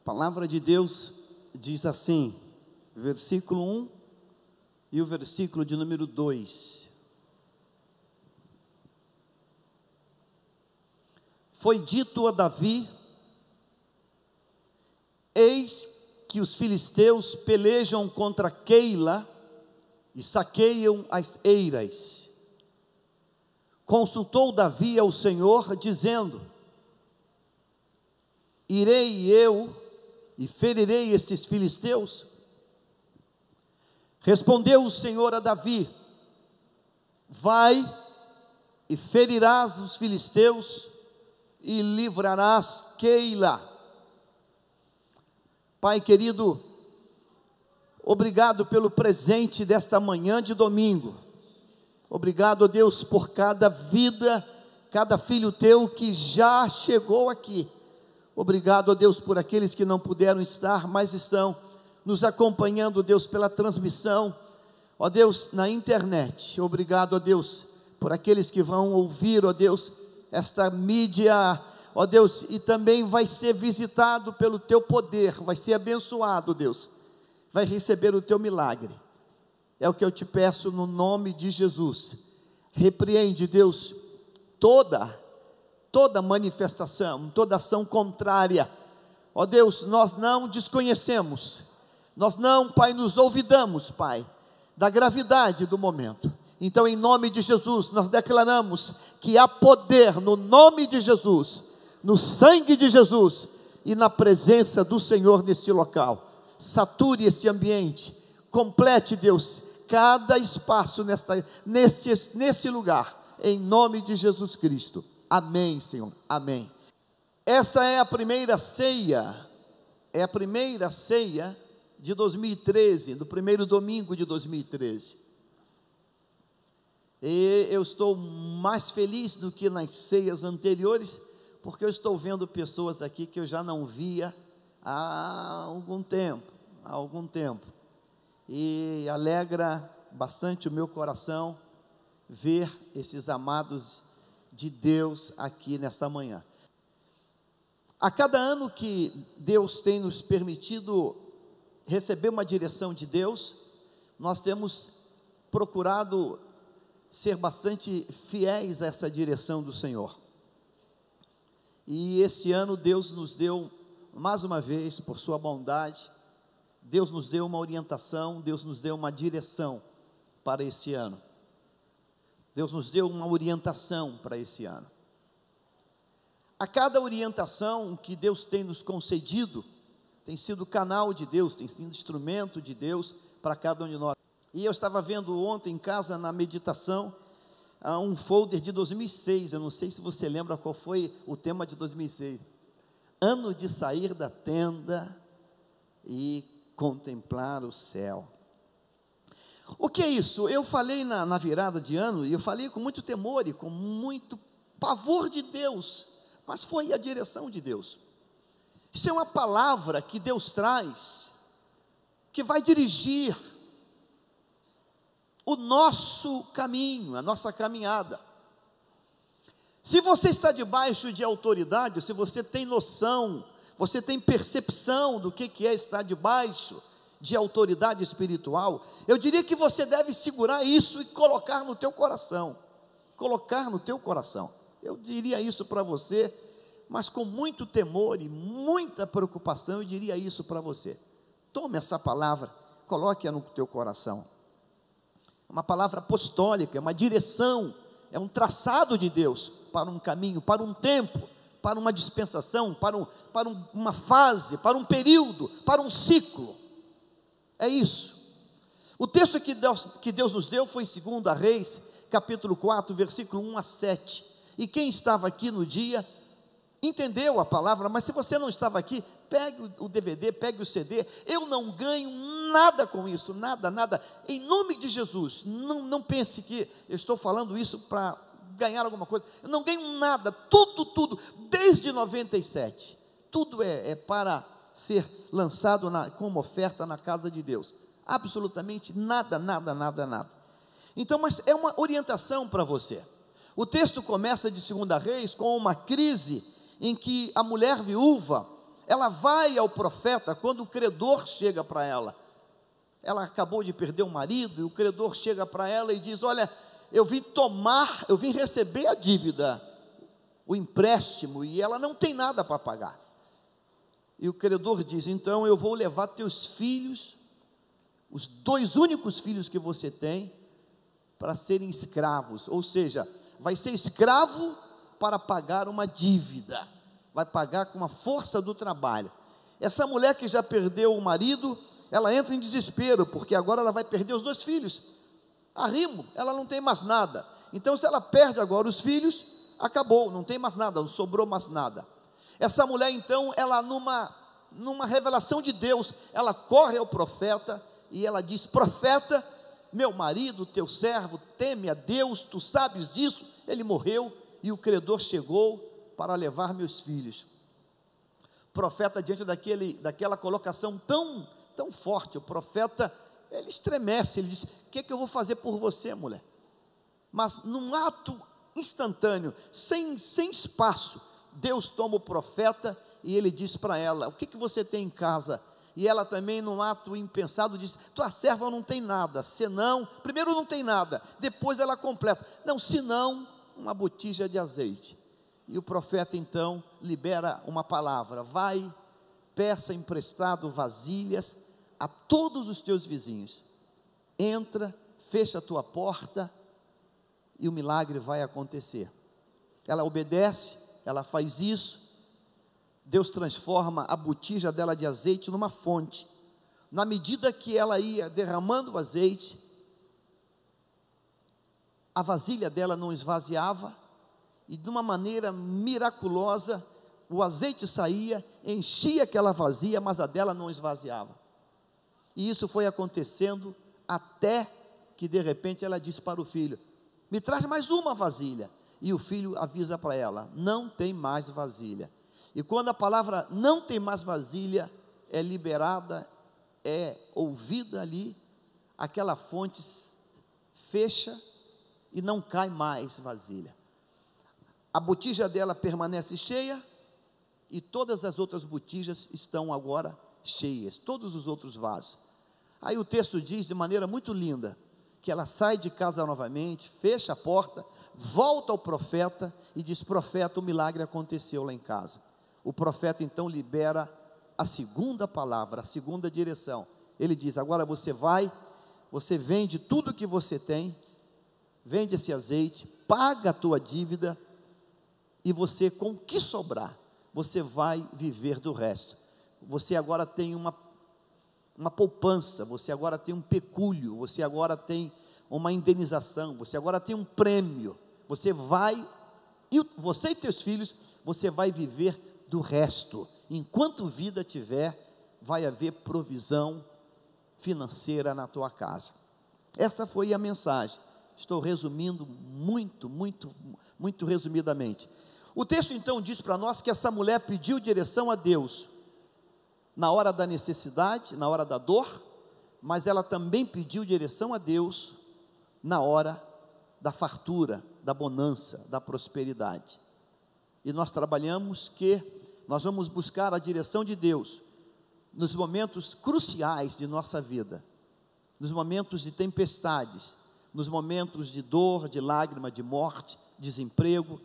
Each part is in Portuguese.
palavra de Deus diz assim, versículo 1 e o versículo de número 2. Foi dito a Davi: eis que os filisteus pelejam contra Keila e saqueiam as eiras. Consultou Davi ao Senhor, dizendo: irei eu e ferirei estes filisteus? Respondeu o Senhor a Davi: vai e ferirás os filisteus e livrarás Keila. Pai querido, obrigado pelo presente desta manhã de domingo. Obrigado, Deus, por cada vida, cada filho teu que já chegou aqui. Obrigado, Deus, por aqueles que não puderam estar, mas estão nos acompanhando, Deus, pela transmissão, ó Deus, na internet. Obrigado, ó Deus, por aqueles que vão ouvir, ó Deus, esta mídia, ó Deus, e também vai ser visitado pelo teu poder, vai ser abençoado, Deus, vai receber o teu milagre. É o que eu te peço no nome de Jesus. Repreende, Deus, toda manifestação, toda ação contrária. Ó Deus, nós não desconhecemos, nós não, Pai, nos olvidamos, Pai, da gravidade do momento. Então, em nome de Jesus, nós declaramos que há poder no nome de Jesus, no sangue de Jesus e na presença do Senhor neste local. Sature este ambiente, complete, Deus, cada espaço nesse lugar, em nome de Jesus Cristo. Amém, Senhor, amém. Esta é a primeira ceia, de 2013, do primeiro domingo de 2013. E eu estou mais feliz do que nas ceias anteriores, porque eu estou vendo pessoas aqui que eu já não via há algum tempo. E alegra bastante o meu coração ver esses amados de Deus aqui nesta manhã. A cada ano que Deus tem nos permitido receber uma direção de Deus, nós temos procurado ser bastante fiéis a essa direção do Senhor. E esse ano Deus nos deu, mais uma vez, por sua bondade, Deus nos deu uma orientação, Deus nos deu uma direção para esse ano. Deus nos deu uma orientação para esse ano. A cada orientação que Deus tem nos concedido, tem sido canal de Deus, tem sido instrumento de Deus para cada um de nós. E eu estava vendo ontem em casa, na meditação, um folder de 2006, eu não sei se você lembra qual foi o tema de 2006. Ano de sair da tenda e contemplar o céu. O que é isso? Eu falei na virada de ano, e eu falei com muito temor e com muito pavor de Deus, mas foi a direção de Deus. Isso é uma palavra que Deus traz, que vai dirigir o nosso caminho, a nossa caminhada. Se você está debaixo de autoridade, se você tem noção, você tem percepção do que é estar debaixo de autoridade espiritual, eu diria que você deve segurar isso e colocar no teu coração. Eu diria isso para você, mas com muito temor e muita preocupação, eu diria isso para você. Tome essa palavra, coloque-a no teu coração. Uma palavra apostólica, uma direção, é um traçado de Deus para um caminho, para um tempo, para uma dispensação, para uma fase, para um período, para um ciclo. É isso. O texto que Deus nos deu foi em 2 Reis, capítulo 4, versículo 1 a 7. E quem estava aqui no dia entendeu a palavra, mas se você não estava aqui, pegue o DVD, pegue o CD. Eu não ganho nada com isso, nada. Em nome de Jesus, não pense que eu estou falando isso para ganhar alguma coisa. Eu não ganho nada, tudo, desde 97. Tudo é para ser lançado como oferta na casa de Deus. Absolutamente nada. Então, mas é uma orientação para você. O texto começa de 2 Reis com uma crise em que a mulher viúva, ela vai ao profeta quando o credor chega para ela. Ela acabou de perder o marido, e o credor chega para ela e diz: olha, eu vim receber a dívida, o empréstimo, e ela não tem nada para pagar. E o credor diz: então eu vou levar teus filhos, os 2 únicos filhos que você tem, para serem escravos, ou seja, vai ser escravo para pagar uma dívida, vai pagar com a força do trabalho. Essa mulher que já perdeu o marido, ela entra em desespero, porque agora ela vai perder os 2 filhos, arrimo, ela não tem mais nada. Então, se ela perde agora os filhos, acabou, não tem mais nada, não sobrou mais nada. Essa mulher então, ela numa revelação de Deus, ela corre ao profeta e ela diz: profeta, meu marido, teu servo, teme a Deus, tu sabes disso, ele morreu e o credor chegou para levar meus filhos. O profeta, diante daquela colocação tão forte, o profeta, ele estremece, ele diz: o que é que eu vou fazer por você, mulher? Mas num ato instantâneo, sem espaço, Deus toma o profeta e ele diz para ela: o que você tem em casa? E ela também, num ato impensado, diz: tua serva não tem nada, senão, primeiro não tem nada, depois ela completa: não, senão uma botija de azeite. E o profeta então libera uma palavra: vai, peça emprestado vasilhas a todos os teus vizinhos, entra, fecha a tua porta e o milagre vai acontecer. Ela obedece, ela faz isso. Deus transforma a botija dela de azeite numa fonte. Na medida que ela ia derramando o azeite, a vasilha dela não esvaziava, e de uma maneira miraculosa, o azeite saía, enchia aquela vazia, mas a dela não esvaziava. E isso foi acontecendo até que de repente ela disse para o filho: me traz mais uma vasilha. E o filho avisa para ela: não tem mais vasilha. E quando a palavra não tem mais vasilha é liberada, é ouvida ali, aquela fonte fecha e não cai mais vasilha. A botija dela permanece cheia e todas as outras botijas estão agora cheias, todos os outros vasos. Aí o texto diz de maneira muito linda que ela sai de casa novamente, fecha a porta, volta ao profeta e diz: profeta, o milagre aconteceu lá em casa. O profeta então libera a segunda palavra, a segunda direção. Ele diz: agora você vai, você vende tudo que você tem, vende esse azeite, paga a tua dívida, e você, com o que sobrar, você vai viver do resto. Você agora tem uma poupança, você agora tem um pecúlio, você agora tem uma indenização, você agora tem um prêmio, você e teus filhos, você vai viver do resto. Enquanto vida tiver, vai haver provisão financeira na tua casa. Esta foi a mensagem. Estou resumindo muito resumidamente. O texto então diz para nós que essa mulher pediu direção a Deus na hora da necessidade, na hora da dor, mas ela também pediu direção a Deus na hora da fartura, da bonança, da prosperidade. E nós trabalhamos que nós vamos buscar a direção de Deus nos momentos cruciais de nossa vida, nos momentos de tempestades, nos momentos de dor, de lágrima, de morte, desemprego,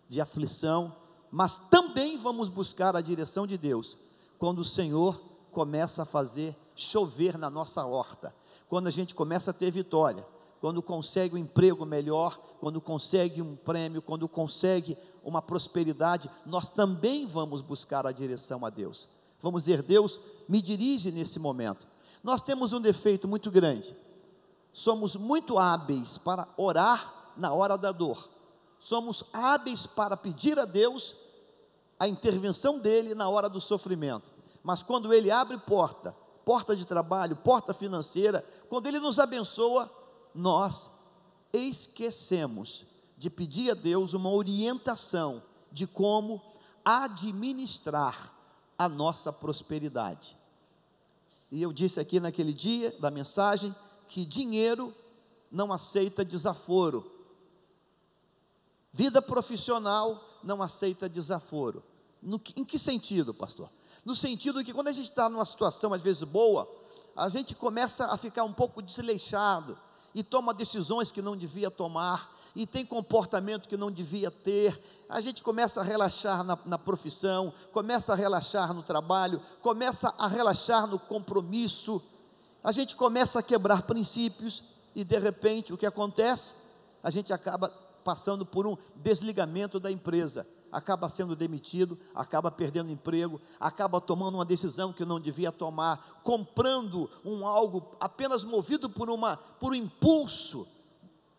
de aflição, mas também vamos buscar a direção de Deus quando o Senhor começa a fazer chover na nossa horta, quando a gente começa a ter vitória, quando consegue um emprego melhor, quando consegue um prêmio, quando consegue uma prosperidade, nós também vamos buscar a direção a Deus. Vamos dizer: Deus, me dirige nesse momento. Nós temos um defeito muito grande, somos muito hábeis para orar na hora da dor, somos hábeis para pedir a Deus a intervenção dEle na hora do sofrimento, mas quando Ele abre porta de trabalho, porta financeira, quando Ele nos abençoa, nós esquecemos de pedir a Deus uma orientação de como administrar a nossa prosperidade. E eu disse aqui naquele dia da mensagem que dinheiro não aceita desaforo, vida profissional não aceita desaforo. Em que sentido, pastor? no sentido que quando a gente está numa situação às vezes boa, a gente começa a ficar um pouco desleixado, e toma decisões que não devia tomar, e tem comportamento que não devia ter. A gente começa a relaxar na profissão, começa a relaxar no trabalho, começa a relaxar no compromisso, a gente começa a quebrar princípios, e de repente o que acontece? A gente acaba passando por um desligamento da empresa, acaba sendo demitido, acaba perdendo emprego, acaba tomando uma decisão que não devia tomar, comprando algo apenas movido por um impulso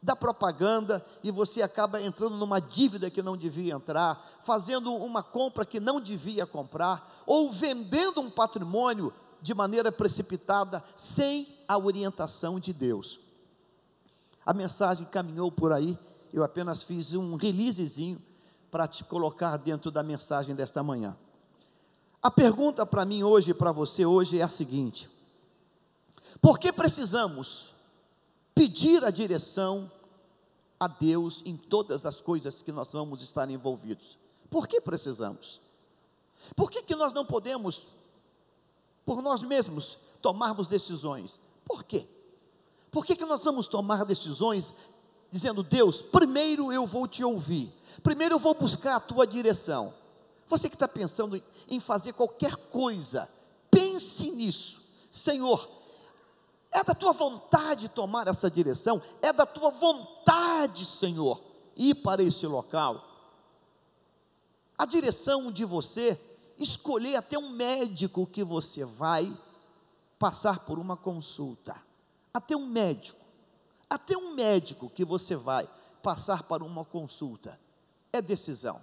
da propaganda, e você acaba entrando numa dívida que não devia entrar, fazendo uma compra que não devia comprar, ou vendendo um patrimônio de maneira precipitada, sem a orientação de Deus. A mensagem caminhou por aí, eu apenas fiz um releasezinho para te colocar dentro da mensagem desta manhã. A pergunta para mim hoje e para você hoje é a seguinte: por que precisamos pedir a direção a Deus em todas as coisas que nós vamos estar envolvidos? Por que precisamos? Por que nós não podemos, por nós mesmos, tomarmos decisões? Por quê? Por que nós vamos tomar decisões dizendo: Deus, primeiro eu vou te ouvir, primeiro eu vou buscar a tua direção? Você que está pensando em fazer qualquer coisa, pense nisso. Senhor, é da tua vontade tomar essa direção? É da tua vontade, Senhor, ir para esse local? A direção de você escolher até um médico que você vai passar por uma consulta, até um médico que você vai passar para uma consulta, é decisão.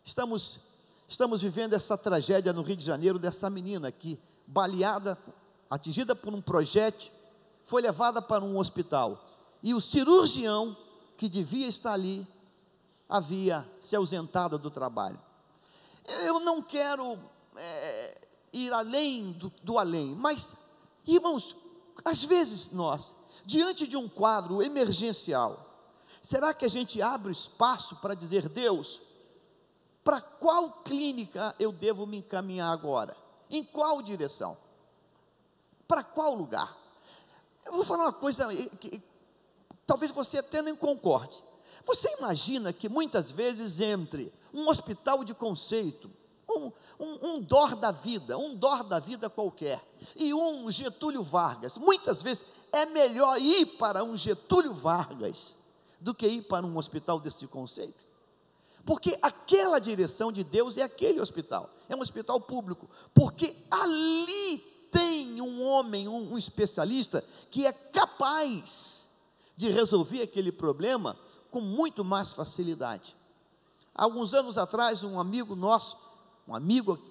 Estamos vivendo essa tragédia no Rio de Janeiro, dessa menina que, baleada, atingida por um projétil, foi levada para um hospital, e o cirurgião que devia estar ali, havia se ausentado do trabalho. Eu não quero ir além do além, mas, irmãos, às vezes nós, diante de um quadro emergencial, será que a gente abre espaço para dizer: Deus, para qual clínica eu devo me encaminhar agora? Em qual direção? Para qual lugar? Eu vou falar uma coisa que talvez você até nem concorde. Você imagina que muitas vezes entre um hospital de conceito, um DOR da vida qualquer, e um Getúlio Vargas, muitas vezes é melhor ir para um Getúlio Vargas do que ir para um hospital desse conceito? Porque aquela direção de Deus é aquele hospital, é um hospital público, porque ali tem um homem, um especialista, que é capaz de resolver aquele problema com muito mais facilidade. Há alguns anos atrás, um amigo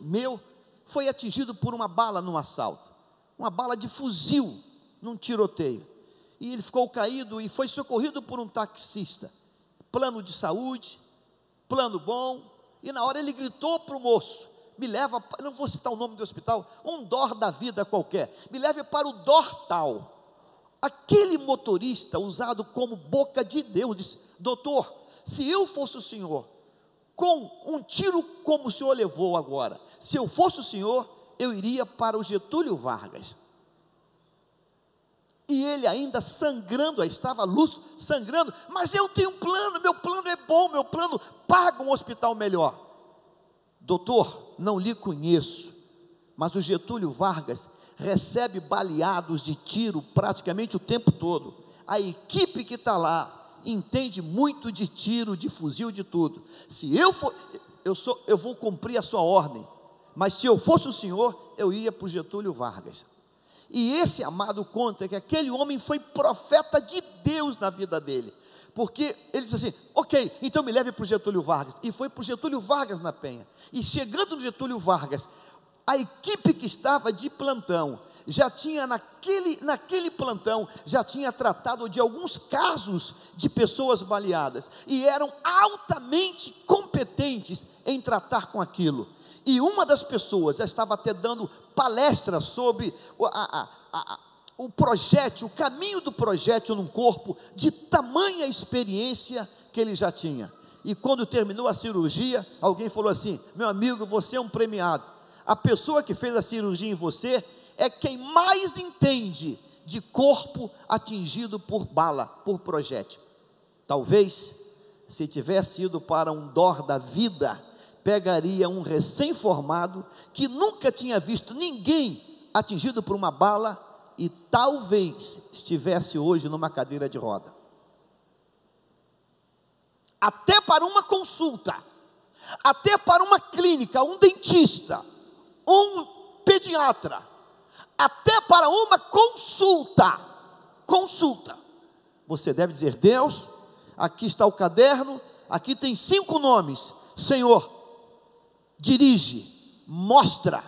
meu, foi atingido por uma bala num assalto, uma bala de fuzil, num tiroteio, e ele ficou caído e foi socorrido por um taxista, plano de saúde, plano bom, e na hora ele gritou para o moço: me leva, não vou citar o nome do hospital, um DOR da vida qualquer, me leve para o DOR tal. Aquele motorista, usado como boca de Deus, disse: doutor, se eu fosse o senhor, com um tiro como o senhor levou agora, se eu fosse o senhor, eu iria para o Getúlio Vargas. E ele ainda sangrando, estava lúcido, sangrando: mas eu tenho um plano, meu plano é bom, meu plano paga um hospital melhor. Doutor, não lhe conheço, mas o Getúlio Vargas recebe baleados de tiro praticamente o tempo todo. A equipe que está lá entende muito de tiro, de fuzil, de tudo. Se eu for, eu vou cumprir a sua ordem, mas se eu fosse o senhor, eu ia para o Getúlio Vargas. E esse amado conta que aquele homem foi profeta de Deus na vida dele, porque ele disse assim: ok, então me leve para o Getúlio Vargas, e foi para o Getúlio Vargas na Penha. E chegando no Getúlio Vargas, a equipe que estava de plantão, já tinha naquele plantão, já tinha tratado de alguns casos de pessoas baleadas, e eram altamente competentes em tratar com aquilo. E uma das pessoas já estava até dando palestra sobre o projétil, o caminho do projétil num corpo, de tamanha experiência que ele já tinha. E quando terminou a cirurgia, alguém falou assim: meu amigo, você é um premiado. a pessoa que fez a cirurgia em você é quem mais entende de corpo atingido por bala, por projétil. Talvez, se tivesse ido para um DOR da vida, pegaria um recém-formado que nunca tinha visto ninguém atingido por uma bala e talvez estivesse hoje numa cadeira de roda. Até para uma consulta, até para uma clínica, um dentista, um pediatra, até para uma consulta, você deve dizer: Deus, aqui está o caderno, aqui tem 5 nomes, Senhor, dirige, mostra,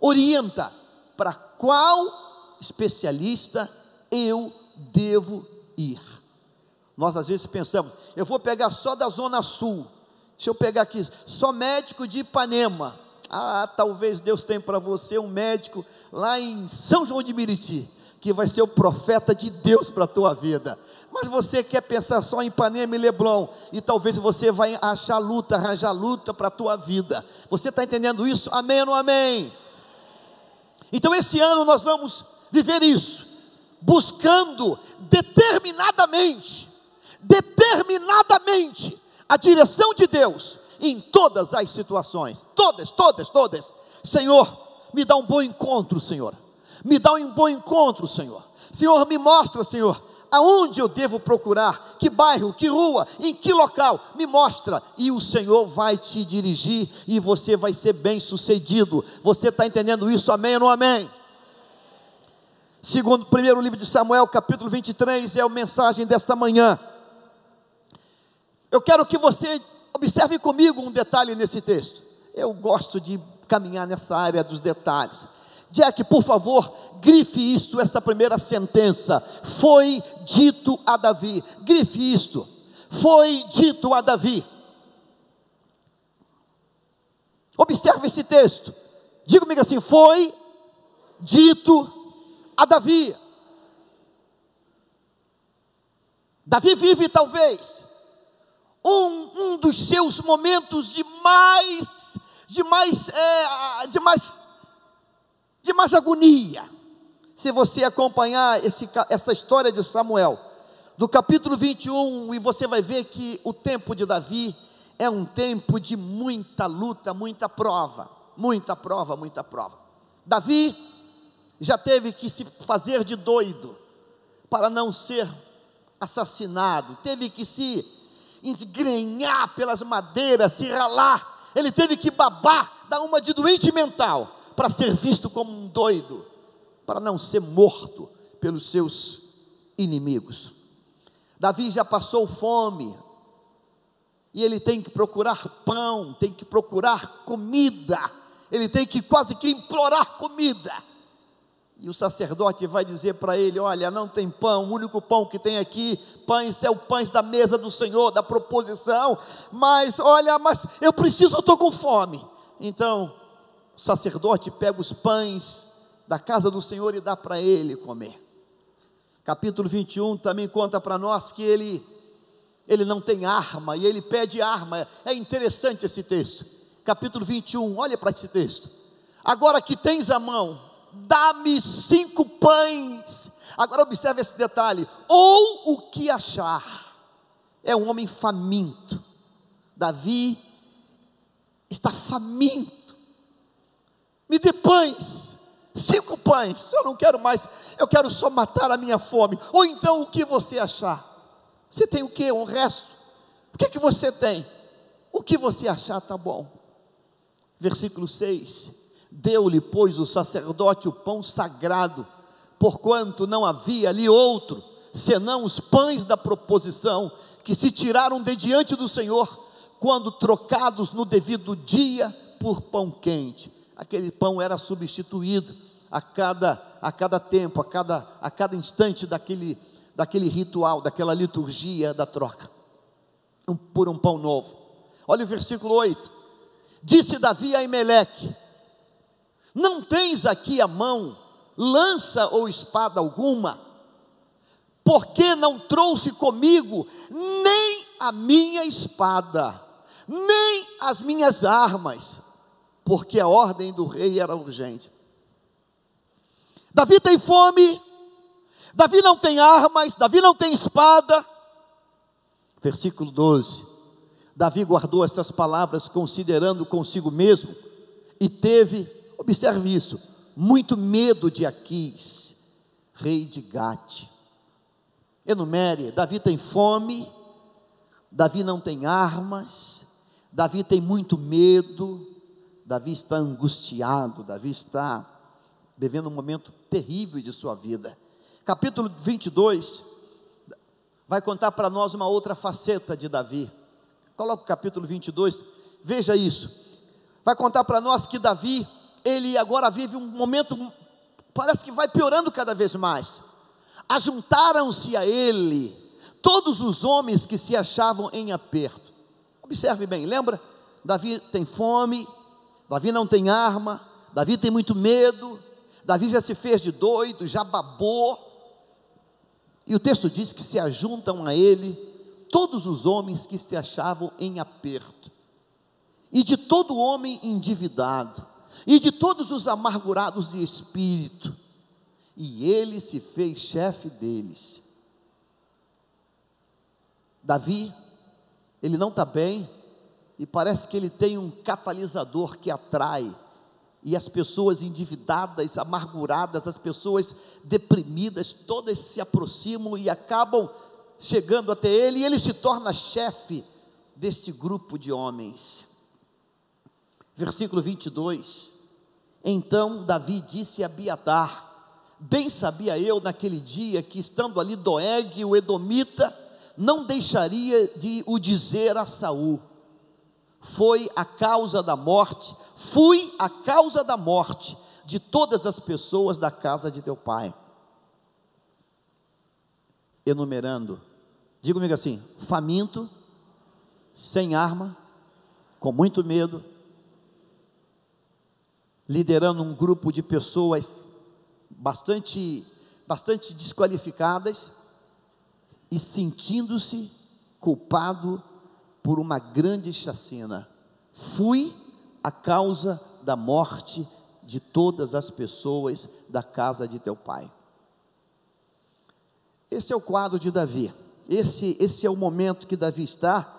orienta, para qual especialista eu devo ir. Nós às vezes pensamos, eu vou pegar só da Zona Sul, deixa eu pegar aqui, só médico de Ipanema. Talvez Deus tenha para você um médico lá em São João de Meriti, que vai ser o profeta de Deus para a tua vida. Mas você quer pensar só em Ipanema e Leblon, e talvez você vai arranjar luta para a tua vida. Você está entendendo isso? Amém ou não amém? Então esse ano nós vamos viver isso, buscando determinadamente a direção de Deus em todas as situações, todas. Senhor, me dá um bom encontro, Senhor, me mostra, Senhor, aonde eu devo procurar, que bairro, que rua, em que local, me mostra, e o Senhor vai te dirigir, e você vai ser bem sucedido. Você está entendendo isso? Amém ou não amém? Segundo, primeiro livro de Samuel, capítulo 23, é a mensagem desta manhã. Eu quero que você observe comigo um detalhe nesse texto. Eu gosto de caminhar nessa área dos detalhes. Jack, por favor, grife isto, essa primeira sentença: foi dito a Davi. Grife isto: foi dito a Davi. Observe esse texto, diga comigo assim: foi dito a Davi. Davi vive talvez um dos seus momentos de mais agonia. Se você acompanhar essa história de Samuel, do capítulo 21, e você vai ver que o tempo de Davi é um tempo de muita luta, muita prova. Davi já teve que se fazer de doido para não ser assassinado, teve que se esgrenhar pelas madeiras, se ralar, ele teve que babar, dar uma de doente mental, para ser visto como um doido, para não ser morto pelos seus inimigos. Davi já passou fome, e ele tem que procurar pão, tem que procurar comida, ele tem que quase que implorar comida, e o sacerdote vai dizer para ele: olha, não tem pão, o único pão que tem aqui, pães, é o pães da mesa do Senhor, da proposição, mas olha, mas eu estou com fome. Então o sacerdote pega os pães da casa do Senhor e dá para ele comer. Capítulo 21 também conta para nós que ele não tem arma, e ele pede arma. É interessante esse texto, capítulo 21, olha para esse texto: agora que tens a mão, dá-me 5 pães. Agora observe esse detalhe: ou o que achar. É um homem faminto. Davi está faminto. Me dê pães, 5 pães, eu não quero mais, eu quero só matar a minha fome. Ou então o que você achar. Você tem o que? Um resto? O que você tem? O que você achar está bom. Versículo 6: deu-lhe, pois, o sacerdote o pão sagrado, porquanto não havia ali outro, senão os pães da proposição, que se tiraram de diante do Senhor, quando trocados no devido dia por pão quente. Aquele pão era substituído a cada tempo, a cada instante daquele ritual, daquela liturgia da troca, por um pão novo. Olha o versículo 8: disse Davi a Aimeleque: não tens aqui à mão lança ou espada alguma? Porque não trouxe comigo nem a minha espada, nem as minhas armas? porque a ordem do rei era urgente. Davi tem fome, Davi não tem armas, Davi não tem espada. Versículo 12, Davi guardou essas palavras considerando consigo mesmo, e teve, observe isso, muito medo de Aquis, rei de Gate. Enumere, Davi tem fome, Davi não tem armas, Davi tem muito medo, Davi está angustiado, Davi está vivendo um momento terrível de sua vida. Capítulo 22 vai contar para nós uma outra faceta de Davi. Coloca o capítulo 22, veja isso. Vai contar para nós que Davi, ele agora vive um momento, parece que vai piorando cada vez mais. Ajuntaram-se a ele todos os homens que se achavam em aperto. Observe bem, lembra? Davi tem fome, Davi não tem arma, Davi tem muito medo, Davi já se fez de doido, já babou. E o texto diz que se ajuntam a ele todos os homens que se achavam em aperto, e de todo homem endividado, e de todos os amargurados de espírito, e ele se fez chefe deles. Davi, ele não está bem, e parece que ele tem um catalisador que atrai, e as pessoas endividadas, amarguradas, as pessoas deprimidas, todas se aproximam e acabam chegando até ele, e ele se torna chefe deste grupo de homens. Versículo 22, então Davi disse a Abiatar: bem sabia eu naquele dia que estando ali Doeg, o edomita, não deixaria de o dizer a Saul: fui a causa da morte de todas as pessoas da casa de teu pai. Enumerando, diga comigo assim: faminto, sem arma, com muito medo, liderando um grupo de pessoas bastante desqualificadas, e sentindo-se culpado por uma grande chacina. Fui a causa da morte de todas as pessoas da casa de teu pai. Esse é o quadro de Davi, esse é o momento que Davi está,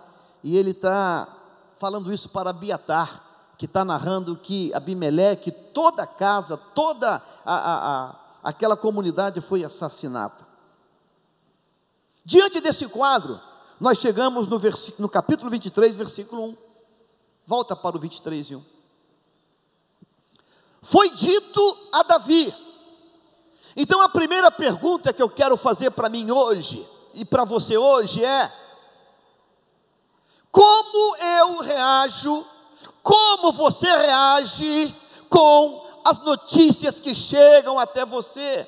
e ele está falando isso para Abiatar, que está narrando que Abimeleque, toda a casa, toda aquela comunidade foi assassinada. Diante desse quadro, nós chegamos no capítulo 23, versículo 1, volta para o 23 e 1, foi dito a Davi. Então a primeira pergunta que eu quero fazer para mim hoje, e para você hoje é: como eu reajo, como você reage com as notícias que chegam até você?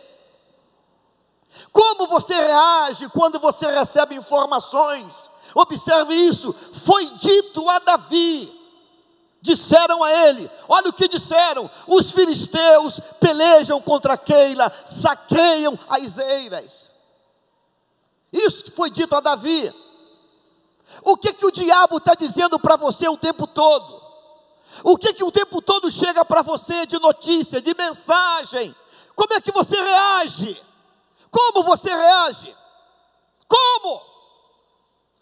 Como você reage quando você recebe informações? Observe isso, foi dito a Davi, disseram a ele, olha o que disseram: os filisteus pelejam contra Keila, saqueiam as eiras. Isso foi dito a Davi. O que o diabo está dizendo para você o tempo todo? O que o tempo todo chega para você de notícia, de mensagem? Como é que você reage? Como você reage? Como?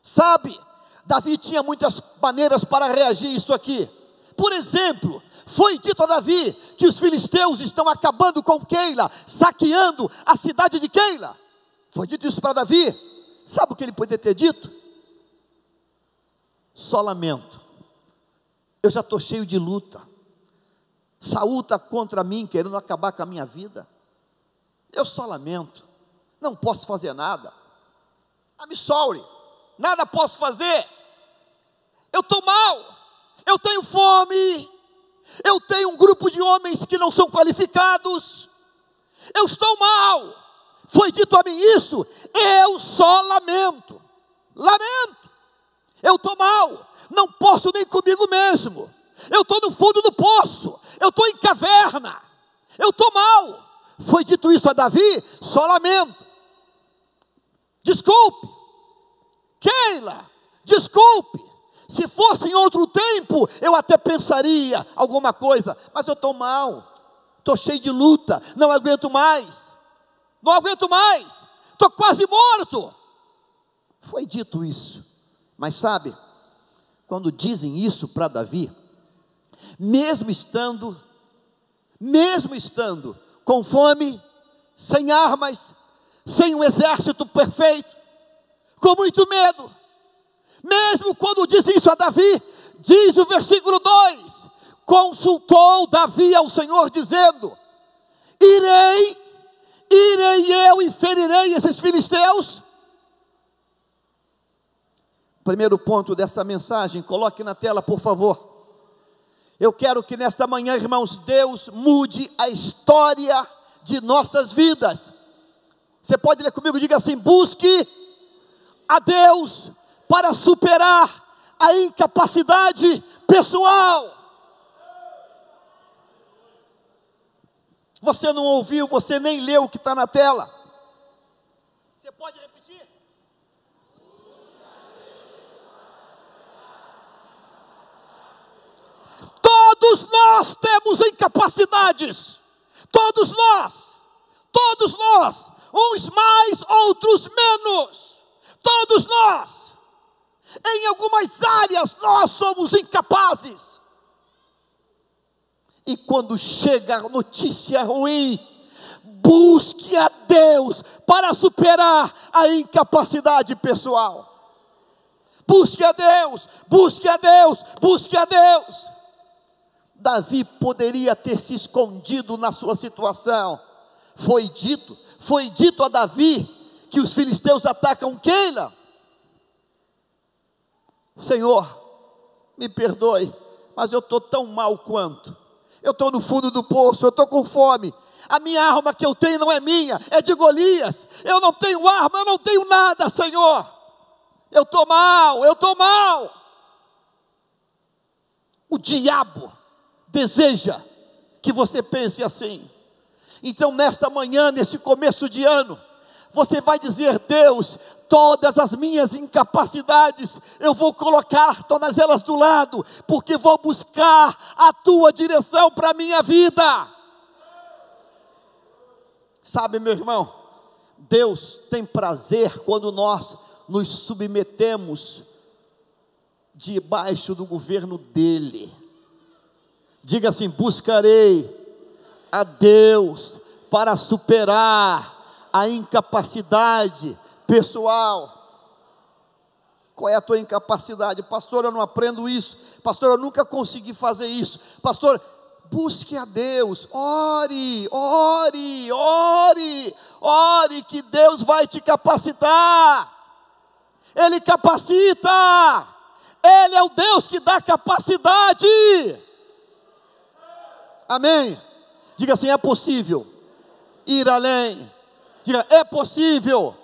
Sabe, Davi tinha muitas maneiras para reagir isso aqui. Por exemplo, foi dito a Davi que os filisteus estão acabando com Keila, saqueando a cidade de Keila. Foi dito isso para Davi. Sabe o que ele poderia ter dito? Só lamento, eu já estou cheio de luta. Saul está contra mim, querendo acabar com a minha vida. Eu só lamento, não posso fazer nada. I'm sorry, nada posso fazer. Eu estou mal, eu tenho fome, eu tenho um grupo de homens que não são qualificados, eu estou mal. Foi dito a mim isso, eu só lamento. Eu estou mal, não posso nem comigo mesmo, eu estou no fundo do poço, eu estou em caverna, eu estou mal. Foi dito isso a Davi, só lamento. Desculpe, Keila, desculpe, Se fosse em outro tempo, eu até pensaria alguma coisa, mas eu estou mal, estou cheio de luta, não aguento mais, estou quase morto. Foi dito isso, mas sabe, quando dizem isso para Davi, mesmo estando com fome, sem armas, sem um exército perfeito, com muito medo, mesmo quando dizem isso a Davi, diz o versículo 2, consultou Davi ao Senhor dizendo, irei eu e ferirei esses filisteus. Primeiro ponto dessa mensagem, coloque na tela por favor. Eu quero que nesta manhã, irmãos, Deus mude a história de nossas vidas. Você pode ler comigo, diga assim, busque a Deus para superar a incapacidade pessoal. Você não ouviu, você nem leu o que está na tela. Você pode repetir? Todos nós temos incapacidades, todos nós, uns mais, outros menos, todos nós, em algumas áreas nós somos incapazes, e quando chega a notícia ruim, busque a Deus para superar a incapacidade pessoal, busque a Deus, busque a Deus, busque a Deus. Davi poderia ter se escondido na sua situação. Foi dito a Davi que os filisteus atacam Keila. Senhor, me perdoe, mas eu estou tão mal quanto. Eu estou no fundo do poço, eu estou com fome. A minha arma que eu tenho não é minha, é de Golias. Eu não tenho arma, eu não tenho nada, Senhor. Eu estou mal. O diabo deseja que você pense assim. Então nesta manhã, nesse começo de ano, você vai dizer, Deus, todas as minhas incapacidades, eu vou colocar todas elas do lado, porque vou buscar a tua direção para a minha vida. Sabe, meu irmão, Deus tem prazer quando nós nos submetemos debaixo do governo dele. Diga assim, buscarei a Deus para superar a incapacidade pessoal. Qual é a tua incapacidade? Pastor, eu não aprendo isso. Pastor, eu nunca consegui fazer isso. Pastor, busque a Deus, ore, que Deus vai te capacitar. Ele capacita, Ele é o Deus que dá capacidade. Amém? Diga assim, é possível ir além. Diga, é possível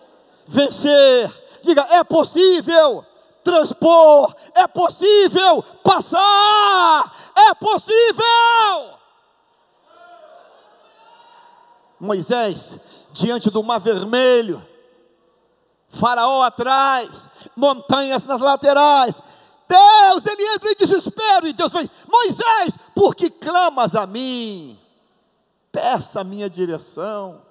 vencer. Diga, é possível transpor. É possível passar. É possível. Moisés, diante do Mar Vermelho, Faraó atrás, montanhas nas laterais. Deus, ele entra em desespero, e Deus vem, Moisés, por que clamas a mim? Peça a minha direção.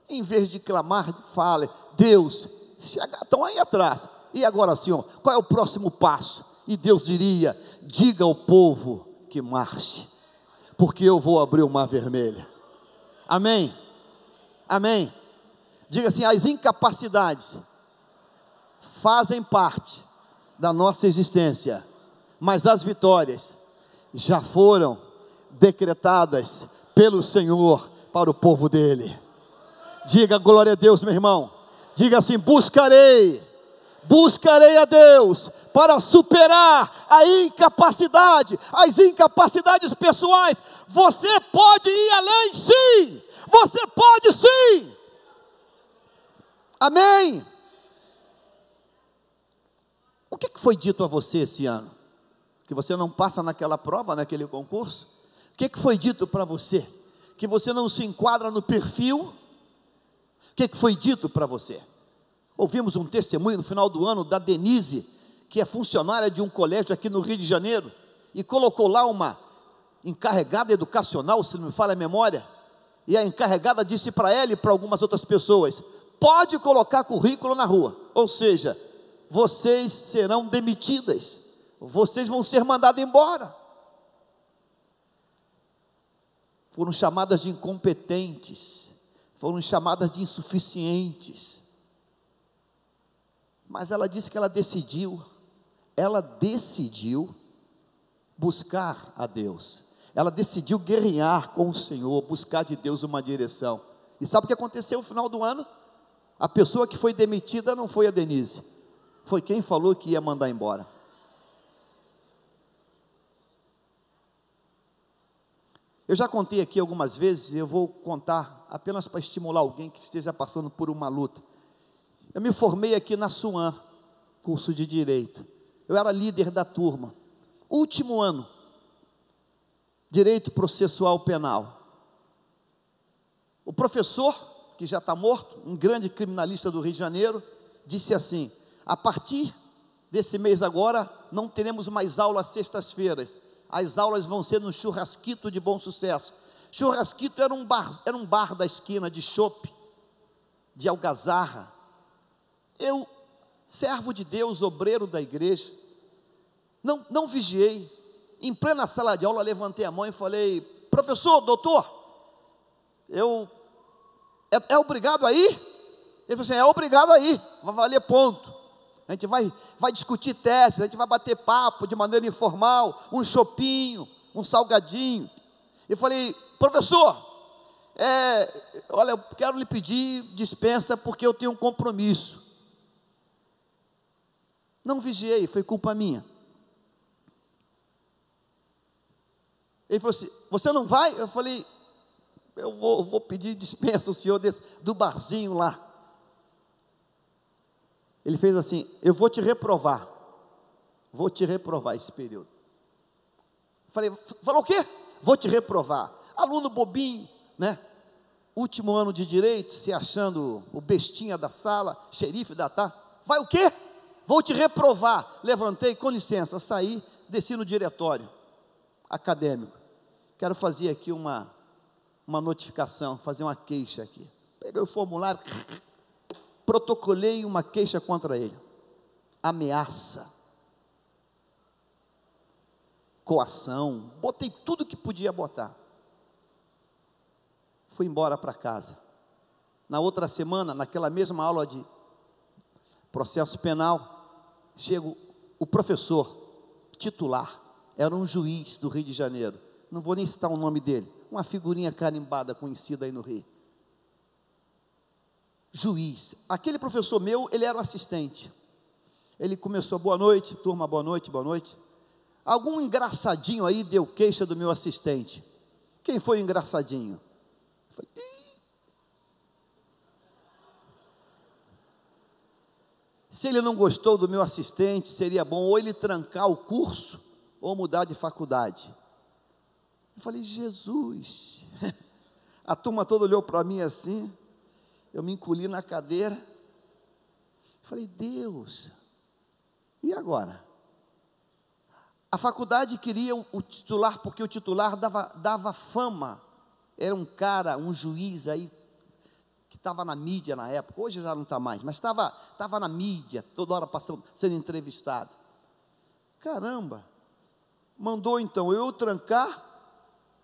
Em vez de clamar, fale, Deus, estão aí atrás, e agora Senhor, qual é o próximo passo? E Deus diria, diga ao povo que marche, porque eu vou abrir o Mar Vermelho. Amém? Amém? Diga assim, as incapacidades fazem parte da nossa existência, mas as vitórias já foram decretadas pelo Senhor para o povo dele. Diga glória a Deus, meu irmão. Diga assim, buscarei a Deus para superar a incapacidade, as incapacidades pessoais. Você pode ir além, sim. Você pode sim. Amém. O que foi dito a você esse ano? Que você não passa naquela prova, naquele concurso? O que foi dito para você? Que você não se enquadra no perfil? O que foi dito para você? Ouvimos um testemunho no final do ano da Denise, que é funcionária de um colégio aqui no Rio de Janeiro, e colocou lá uma encarregada educacional, se não me falha a memória, e a encarregada disse para ela e para algumas outras pessoas: pode colocar currículo na rua, ou seja, vocês serão demitidas, vocês vão ser mandadas embora. Foram chamadas de incompetentes, foram chamadas de insuficientes, mas ela disse que ela decidiu buscar a Deus, ela decidiu guerrear com o Senhor, buscar de Deus uma direção. E sabe o que aconteceu no final do ano? A pessoa que foi demitida não foi a Denise, foi quem falou que ia mandar embora. Eu já contei aqui algumas vezes, e eu vou contar apenas para estimular alguém que esteja passando por uma luta. Eu me formei aqui na SUAM, curso de Direito. Eu era líder da turma. Último ano, Direito Processual Penal. O professor, que já está morto, um grande criminalista do Rio de Janeiro, disse assim: a partir desse mês agora, não teremos mais aula às sextas-feiras. As aulas vão ser no Churrasquito de Bom Sucesso. Churrasquito era um bar da esquina de chopp, de algazarra. Eu, servo de Deus, obreiro da igreja, não vigiei. Em plena sala de aula, levantei a mão e falei: professor, doutor, é obrigado aí? Ele falou assim: é obrigado aí, vai valer ponto. A gente vai discutir testes, a gente vai bater papo de maneira informal, um chopinho, um salgadinho. Eu falei: professor, olha, eu quero lhe pedir dispensa porque eu tenho um compromisso. Não vigiei, foi culpa minha. Ele falou assim: você não vai? Eu falei: eu vou pedir dispensa, o senhor do barzinho lá. Ele fez assim: eu vou te reprovar esse período. Eu falei: falou o quê? Vou te reprovar. Aluno bobinho, né? Último ano de direito, se achando o bestinha da sala, xerife da vai o quê? Vou te reprovar. Levantei, com licença, saí, desci no diretório acadêmico. Quero fazer aqui uma notificação, fazer uma queixa aqui. Peguei o formulário, protocolei uma queixa contra ele. Ameaça, coação, botei tudo que podia botar. Fui embora para casa. Na outra semana, naquela mesma aula de processo penal, chega o professor titular, era um juiz do Rio de Janeiro, não vou nem citar o nome dele, uma figurinha carimbada conhecida aí no Rio. Juiz, aquele professor meu, ele era o assistente. Ele começou: boa noite, turma, boa noite, boa noite. Algum engraçadinho aí deu queixa do meu assistente. Quem foi o engraçadinho? Eu falei: se ele não gostou do meu assistente, seria bom ou ele trancar o curso, ou mudar de faculdade. Eu falei: Jesus. A turma toda olhou para mim assim, eu me encolhi na cadeira, falei: Deus, e agora? A faculdade queria o titular, porque o titular dava fama, era um cara, um juiz aí, que estava na mídia na época, hoje já não está mais, mas estava na mídia, toda hora sendo entrevistado. Caramba, mandou então eu trancar,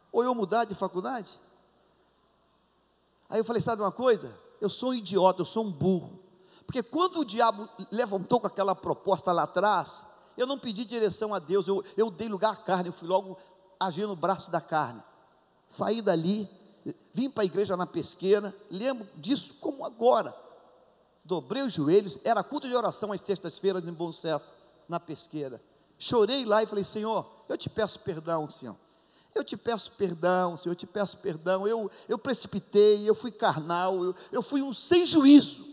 ou eu mudar de faculdade? Aí eu falei: sabe uma coisa? Eu sou um idiota, eu sou um burro, porque quando o diabo levantou com aquela proposta lá atrás, eu não pedi direção a Deus, eu dei lugar à carne, eu fui logo agir no braço da carne, saí dali, vim para a igreja na Pesqueira, lembro disso como agora, dobrei os joelhos, era culto de oração às sextas-feiras em Bom Sucesso, na Pesqueira, chorei lá e falei: Senhor, eu te peço perdão, Senhor, eu te peço perdão, Senhor, eu te peço perdão, eu precipitei, eu fui carnal, eu fui um sem juízo,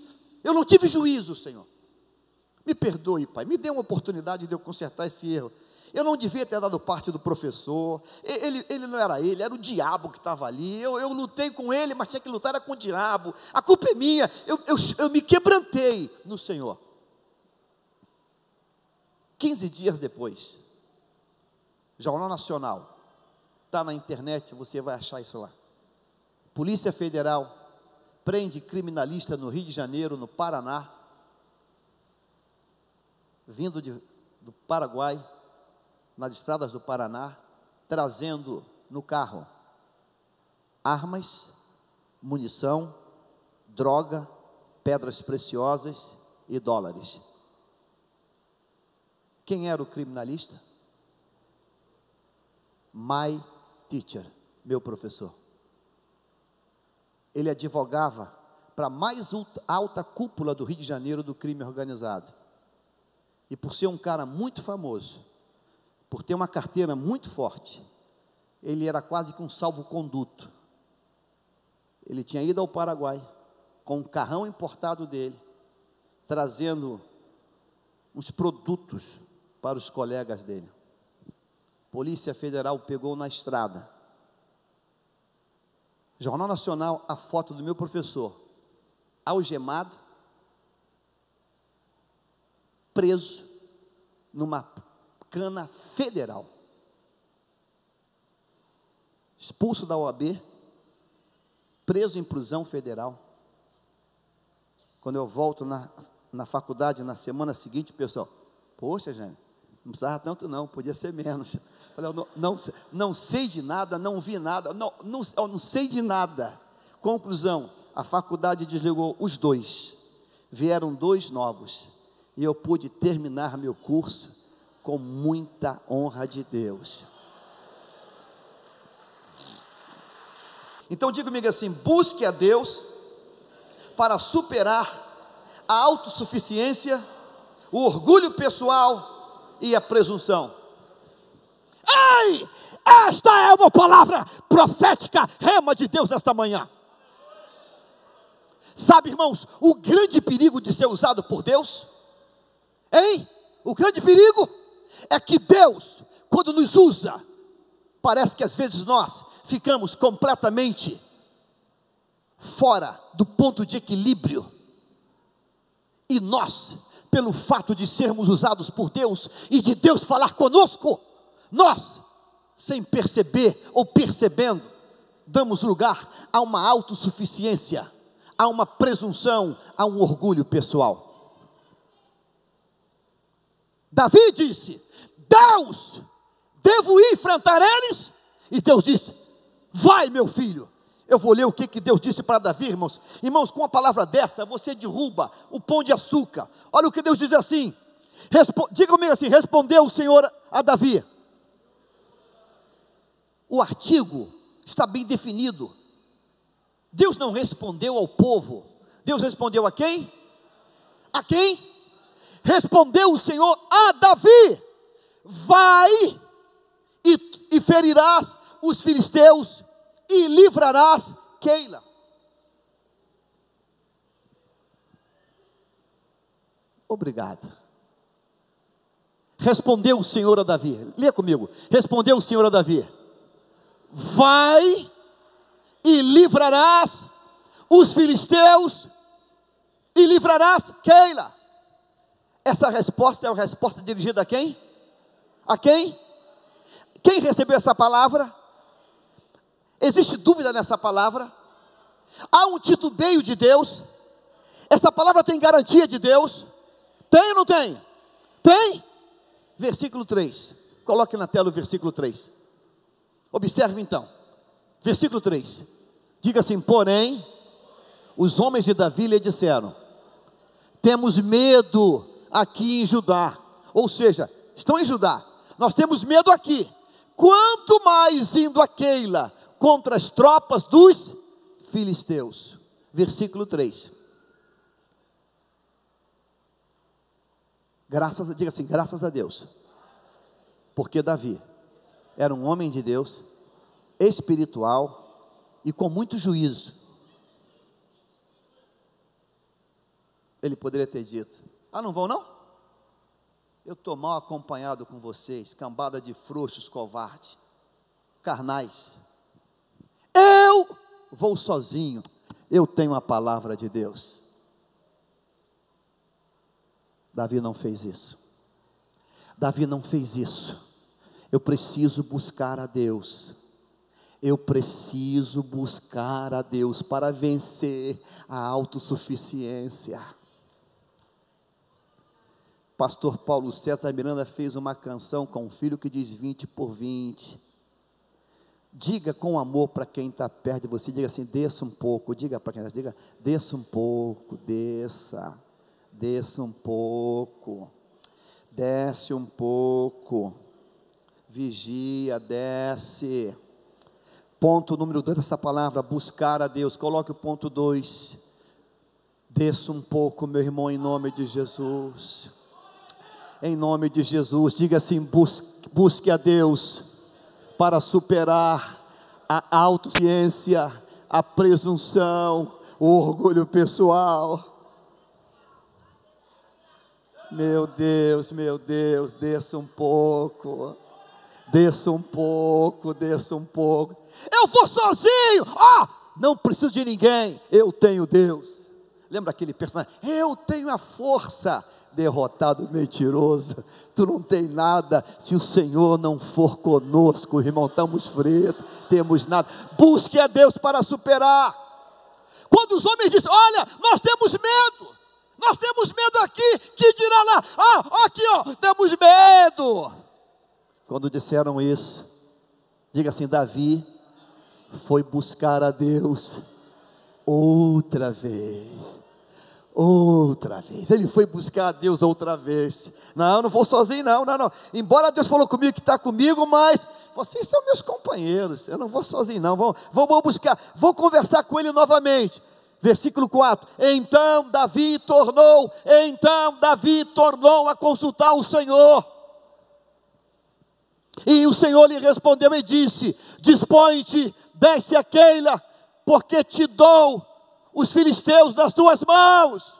eu não tive juízo, Senhor, me perdoe, Pai, me dê uma oportunidade de eu consertar esse erro. Eu não devia ter dado parte do professor, ele não era ele, era o diabo que estava ali, eu lutei com ele, mas tinha que lutar era com o diabo, a culpa é minha, eu me quebrantei no Senhor. 15 dias depois, Jornal Nacional, está na internet, você vai achar isso lá. Polícia Federal prende criminalista no Rio de Janeiro, no Paraná, vindo do Paraguai, nas estradas do Paraná, trazendo no carro armas, munição, droga, pedras preciosas e dólares. Quem era o criminalista? My teacher, meu professor. Ele advogava para a mais alta cúpula do Rio de Janeiro do crime organizado. E por ser um cara muito famoso, por ter uma carteira muito forte, ele era quase que um salvo-conduto. Ele tinha ido ao Paraguai com um carrão importado dele, trazendo uns produtos para os colegas dele. Polícia Federal pegou na estrada. Jornal Nacional, a foto do meu professor, algemado, preso numa cana federal, expulso da OAB, preso em prisão federal. Quando eu volto na faculdade, na semana seguinte, o pessoal, poxa, gente, não precisava tanto não, podia ser menos. Falei, não sei de nada, não vi nada, não sei de nada. Conclusão, a faculdade desligou os dois, vieram 2 novos, e eu pude terminar meu curso com muita honra de Deus. Então diga comigo assim: busque a Deus para superar a autossuficiência, o orgulho pessoal e a presunção. Ei, esta é uma palavra profética, rema de Deus nesta manhã. Sabe, irmãos, o grande perigo de ser usado por Deus, hein? O grande perigo é que Deus, quando nos usa, parece que às vezes nós ficamos completamente fora do ponto de equilíbrio. E nós, pelo fato de sermos usados por Deus e de Deus falar conosco, nós, sem perceber ou percebendo, damos lugar a uma autossuficiência, a uma presunção, a um orgulho pessoal. Davi disse: Deus, devo ir enfrentar eles? E Deus disse: vai, meu filho. Eu vou ler o que Deus disse para Davi, irmãos. Irmãos, com uma palavra dessa, você derruba o pão de açúcar. Olha o que Deus diz assim. Diga comigo assim: respondeu o Senhor a Davi. O artigo está bem definido. Deus não respondeu ao povo. Deus respondeu a quem? A quem? Respondeu o Senhor a Davi: vai e ferirás os filisteus e livrarás Keila. Obrigado. Respondeu o Senhor a Davi. Leia comigo. Respondeu o Senhor a Davi: vai e livrarás os filisteus e livrarás Keila. Essa resposta é uma resposta dirigida a quem? A quem? Quem recebeu essa palavra? Existe dúvida nessa palavra? Há um titubeio de Deus? Essa palavra tem garantia de Deus? Tem ou não tem? Tem? Versículo 3. Coloque na tela o versículo 3. Observe então. Versículo 3. Diga assim: porém, os homens de Davi lhe disseram: temos medo aqui em Judá. Ou seja, estão em Judá. Nós temos medo aqui. Quanto mais indo a Keila contra as tropas dos filisteus. Versículo 3. Diga assim: graças a Deus. Porque Davi era um homem de Deus, espiritual e com muito juízo. Ele poderia ter dito: ah, não vão não? Eu estou mal acompanhado com vocês, cambada de frouxos, covardes, carnais. Eu vou sozinho, eu tenho a palavra de Deus. Davi não fez isso. Davi não fez isso. Eu preciso buscar a Deus. Eu preciso buscar a Deus para vencer a autossuficiência. Pastor Paulo César Miranda fez uma canção com um filho que diz 20 por 20. Diga com amor para quem está perto de você, diga assim, desça um pouco, diga para quem está, diga, desça um pouco, desça um pouco, desce um pouco, vigia, desce. Ponto número 2 dessa palavra, buscar a Deus, coloque o ponto 2, desça um pouco, meu irmão, em nome de Jesus. Em nome de Jesus, diga assim, busque a Deus para superar a autossuficiência, a presunção, o orgulho pessoal. Meu Deus, desça um pouco, desça um pouco, desça um pouco. Eu vou sozinho, não preciso de ninguém, eu tenho Deus. Lembra aquele personagem? Eu tenho a força. Derrotado, mentiroso, tu não tem nada, se o Senhor não for conosco, irmão, estamos fritos, temos nada. Busque a Deus para superar. Quando os homens dizem, olha, nós temos medo aqui, que dirá lá, aqui temos medo. Quando disseram isso, diga assim, Davi foi buscar a Deus outra vez, ele foi buscar a Deus outra vez. Não vou sozinho não, embora Deus falou comigo que está comigo, mas vocês são meus companheiros, eu não vou sozinho não, vou buscar, vou conversar com ele novamente. Versículo 4, então Davi tornou a consultar o Senhor, e o Senhor lhe respondeu e disse, dispõe-te, desce a Keila, porque te dou os filisteus das tuas mãos.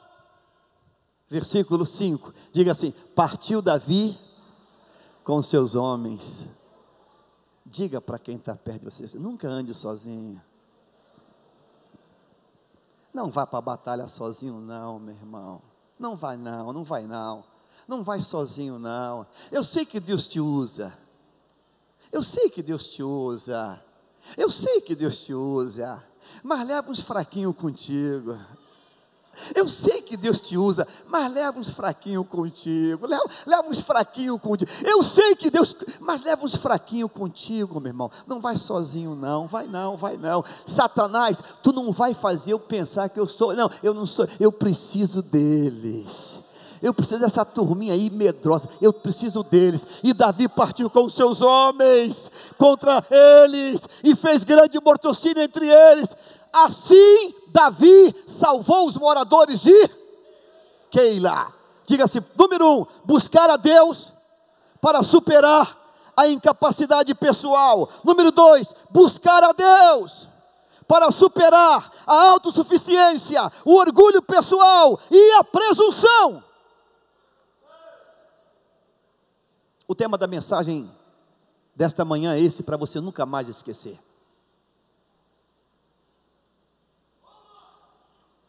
Versículo 5, diga assim, partiu Davi com seus homens. Diga para quem está perto de você, nunca ande sozinho. Não vá para a batalha sozinho não, meu irmão. Não vai sozinho não. Eu sei que Deus te usa, mas leva uns fraquinhos contigo. Eu sei que Deus te usa, mas leva uns fraquinhos contigo. Leva uns fraquinhos contigo. Eu sei que Deus, mas leva uns fraquinhos contigo, meu irmão. Não vai sozinho não, vai não. Satanás, tu não vai fazer eu pensar que eu sou. Não, eu não sou. Eu preciso deles. Eu preciso dessa turminha aí medrosa, eu preciso deles. E Davi partiu com os seus homens contra eles, e fez grande mortocínio entre eles. Assim Davi salvou os moradores de Keila. Diga-se, número 1, buscar a Deus para superar a incapacidade pessoal. Número 2, buscar a Deus para superar a autossuficiência, o orgulho pessoal e a presunção. O tema da mensagem desta manhã é esse, para você nunca mais esquecer.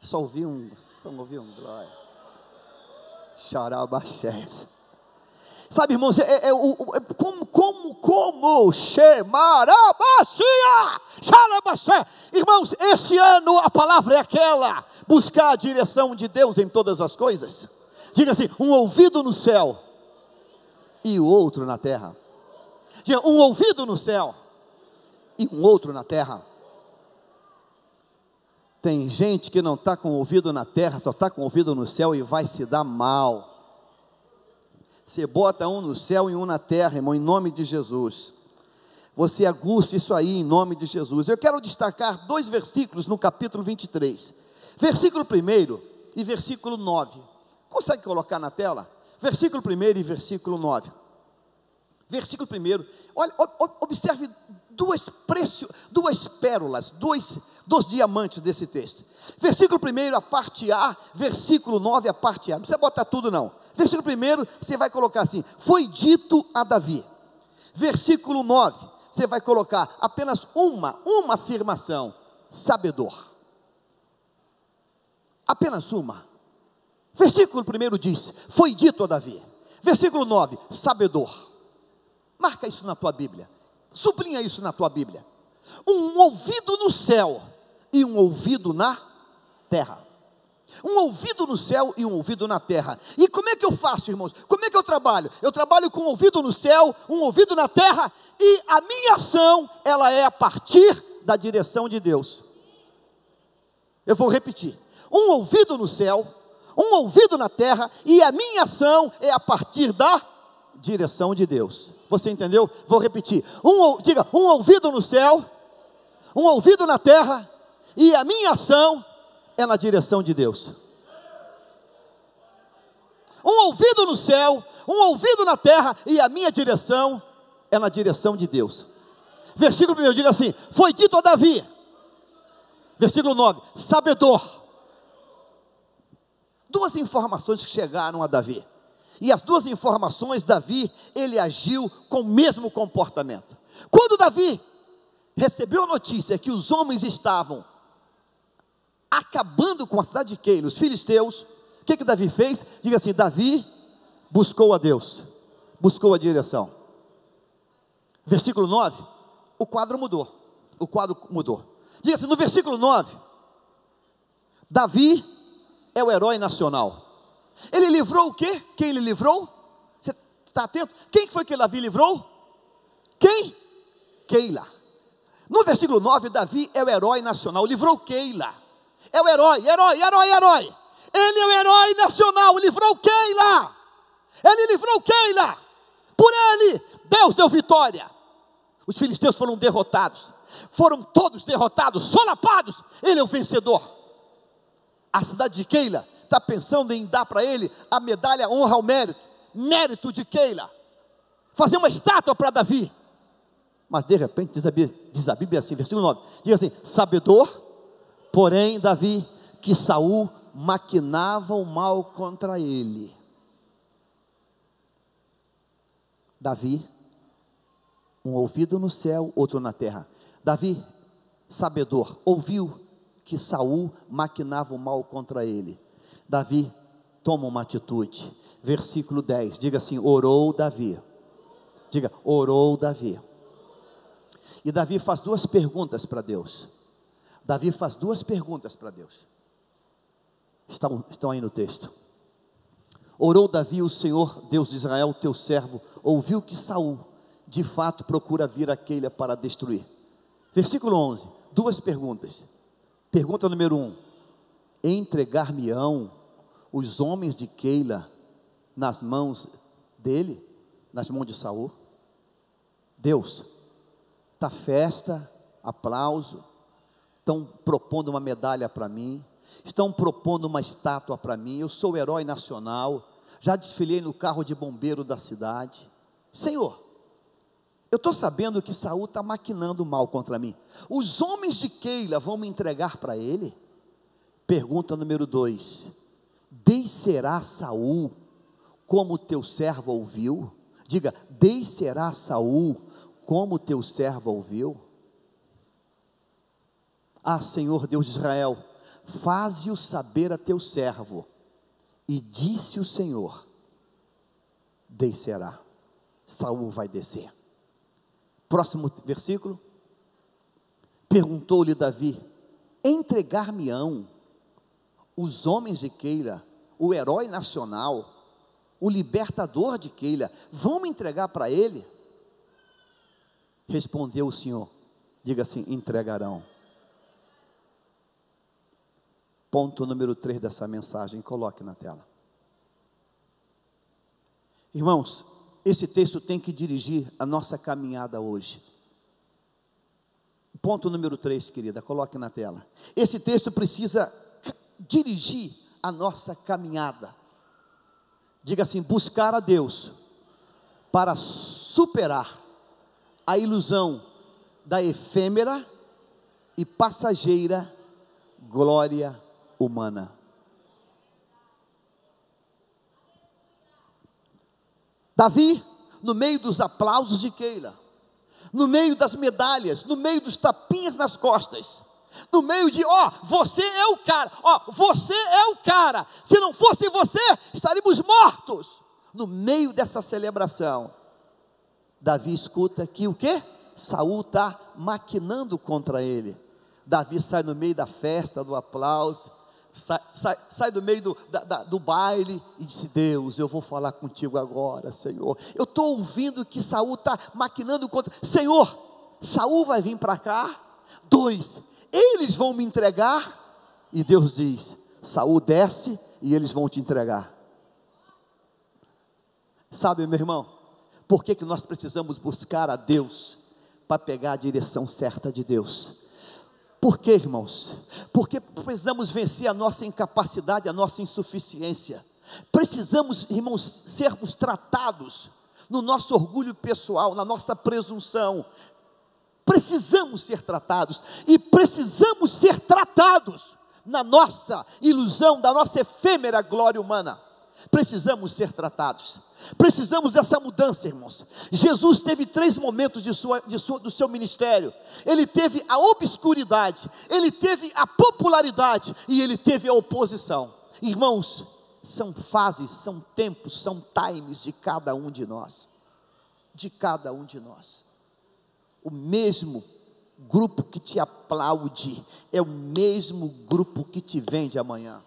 Só ouvi um glória. Xarabaxés. Sabe, irmãos, como Xemarabaxia, Xarabaxé. Irmãos, esse ano a palavra é aquela: buscar a direção de Deus em todas as coisas. Diga assim, um ouvido no céu e o outro na terra. Diga, um ouvido no céu e um outro na terra. Tem gente que não está com o ouvido na terra, só está com o ouvido no céu e vai se dar mal. Você bota um no céu e um na terra, irmão, em nome de Jesus. Você aguça isso aí em nome de Jesus. Eu quero destacar 2 versículos no capítulo 23. Versículo 1 e versículo 9. Consegue colocar na tela? Versículo 1 e versículo 9. Versículo 1, olha, observe duas pérolas, dois diamantes desse texto. Versículo 1, a parte A, versículo 9, a parte A. Não precisa botar tudo não. Versículo 1, você vai colocar assim: foi dito a Davi. Versículo 9, você vai colocar apenas uma afirmação: sabedor. Apenas uma. Versículo 1 diz: foi dito a Davi. Versículo 9, sabedor. Marca isso na tua Bíblia, sublinha isso na tua Bíblia. Um ouvido no céu e um ouvido na terra. Um ouvido no céu e um ouvido na terra. E como é que eu faço, irmãos? Como é que eu trabalho? Eu trabalho com um ouvido no céu, um ouvido na terra, e a minha ação, ela é a partir da direção de Deus. Eu vou repetir: um ouvido no céu, um ouvido na terra, e a minha ação é a partir da direção de Deus. Você entendeu? Vou repetir: diga, um ouvido no céu, um ouvido na terra, e a minha ação é na direção de Deus. Um ouvido no céu, um ouvido na terra, e a minha direção é na direção de Deus. Versículo 1, diga assim: foi dito a Davi. Versículo 9, sabedor. Duas informações que chegaram a Davi, e as duas informações, Davi, ele agiu com o mesmo comportamento. Quando Davi recebeu a notícia que os homens estavam acabando com a cidade de Keila, os filisteus, o que Davi fez? Diga assim: Davi buscou a Deus, buscou a direção. Versículo 9, o quadro mudou. Diga assim, no versículo 9, Davi é o herói nacional. Ele livrou o quê? Quem ele livrou? Você está atento? Quem foi que Davi livrou? Quem? Keila. No versículo 9, Davi é o herói nacional, livrou Keila. É o herói. Ele é o herói nacional, livrou Keila. Ele livrou Keila. Por ele, Deus deu vitória. Os filisteus foram derrotados. Foram todos derrotados, solapados. Ele é o vencedor. A cidade de Keila está pensando em dar para ele a medalha honra ao mérito de Keila, fazer uma estátua para Davi. Mas de repente diz a Bíblia assim, versículo 9, diz assim: sabedor, porém Davi, que Saul maquinava o mal contra ele. Davi, um ouvido no céu, outro na terra. Davi, sabedor, ouviu que Saul maquinava o mal contra ele. Davi toma uma atitude. Versículo 10, diga assim: orou Davi. Diga, orou Davi. E Davi faz duas perguntas para Deus. Estão aí no texto. Orou Davi: o Senhor, Deus de Israel, teu servo, ouviu que Saul, de fato, procura vir a Keila para destruir. Versículo 11, duas perguntas. Pergunta número 1: entregar-me-ão os homens de Keila nas mãos dele, nas mãos de Saul? Deus, está festa, aplauso, estão propondo uma medalha para mim, estão propondo uma estátua para mim, eu sou o herói nacional, já desfilei no carro de bombeiro da cidade. Senhor, eu estou sabendo que Saul está maquinando mal contra mim. Os homens de Keila vão me entregar para ele? Pergunta número 2: descerá Saul como teu servo ouviu? Diga, descerá Saul como teu servo ouviu? Ah, Senhor Deus de Israel, faze-o saber a teu servo. E disse o Senhor: descerá. Saul vai descer. Próximo versículo. Perguntou-lhe Davi: entregar-me-ão os homens de Keila, o herói nacional, o libertador de Keila, vão me entregar para ele? Respondeu o Senhor, diga assim: entregarão. Ponto número 3 dessa mensagem, coloque na tela. Irmãos, esse texto tem que dirigir a nossa caminhada hoje. Ponto número 3, querida, coloque na tela. Esse texto precisa dirigir a nossa caminhada. Diga assim: buscar a Deus para superar a ilusão da efêmera e passageira glória humana. Davi, no meio dos aplausos de Keila, no meio das medalhas, no meio dos tapinhas nas costas, no meio de, você é o cara, você é o cara, se não fosse você, estaríamos mortos. No meio dessa celebração, Davi escuta que o quê? Saul está maquinando contra ele. Davi sai no meio da festa, do aplauso, sai do meio do baile e disse: Deus, eu vou falar contigo agora, Senhor. Eu estou ouvindo que Saul está maquinando contra. Senhor, Saul vai vir para cá. 2, eles vão me entregar. E Deus diz: Saul desce e eles vão te entregar. Sabe, meu irmão, por que nós precisamos buscar a Deus para pegar a direção certa de Deus? Por quê, irmãos? Porque precisamos vencer a nossa incapacidade, a nossa insuficiência. Precisamos, irmãos, sermos tratados no nosso orgulho pessoal, na nossa presunção. Precisamos ser tratados, e precisamos ser tratados na nossa ilusão, da nossa efêmera glória humana. Precisamos ser tratados. Precisamos dessa mudança, irmãos. Jesus teve 3 momentos do seu ministério. Ele teve a obscuridade, ele teve a popularidade e ele teve a oposição. Irmãos, são fases, são tempos, são times de cada um de nós. De cada um de nós. O mesmo grupo que te aplaude é o mesmo grupo que te vende amanhã.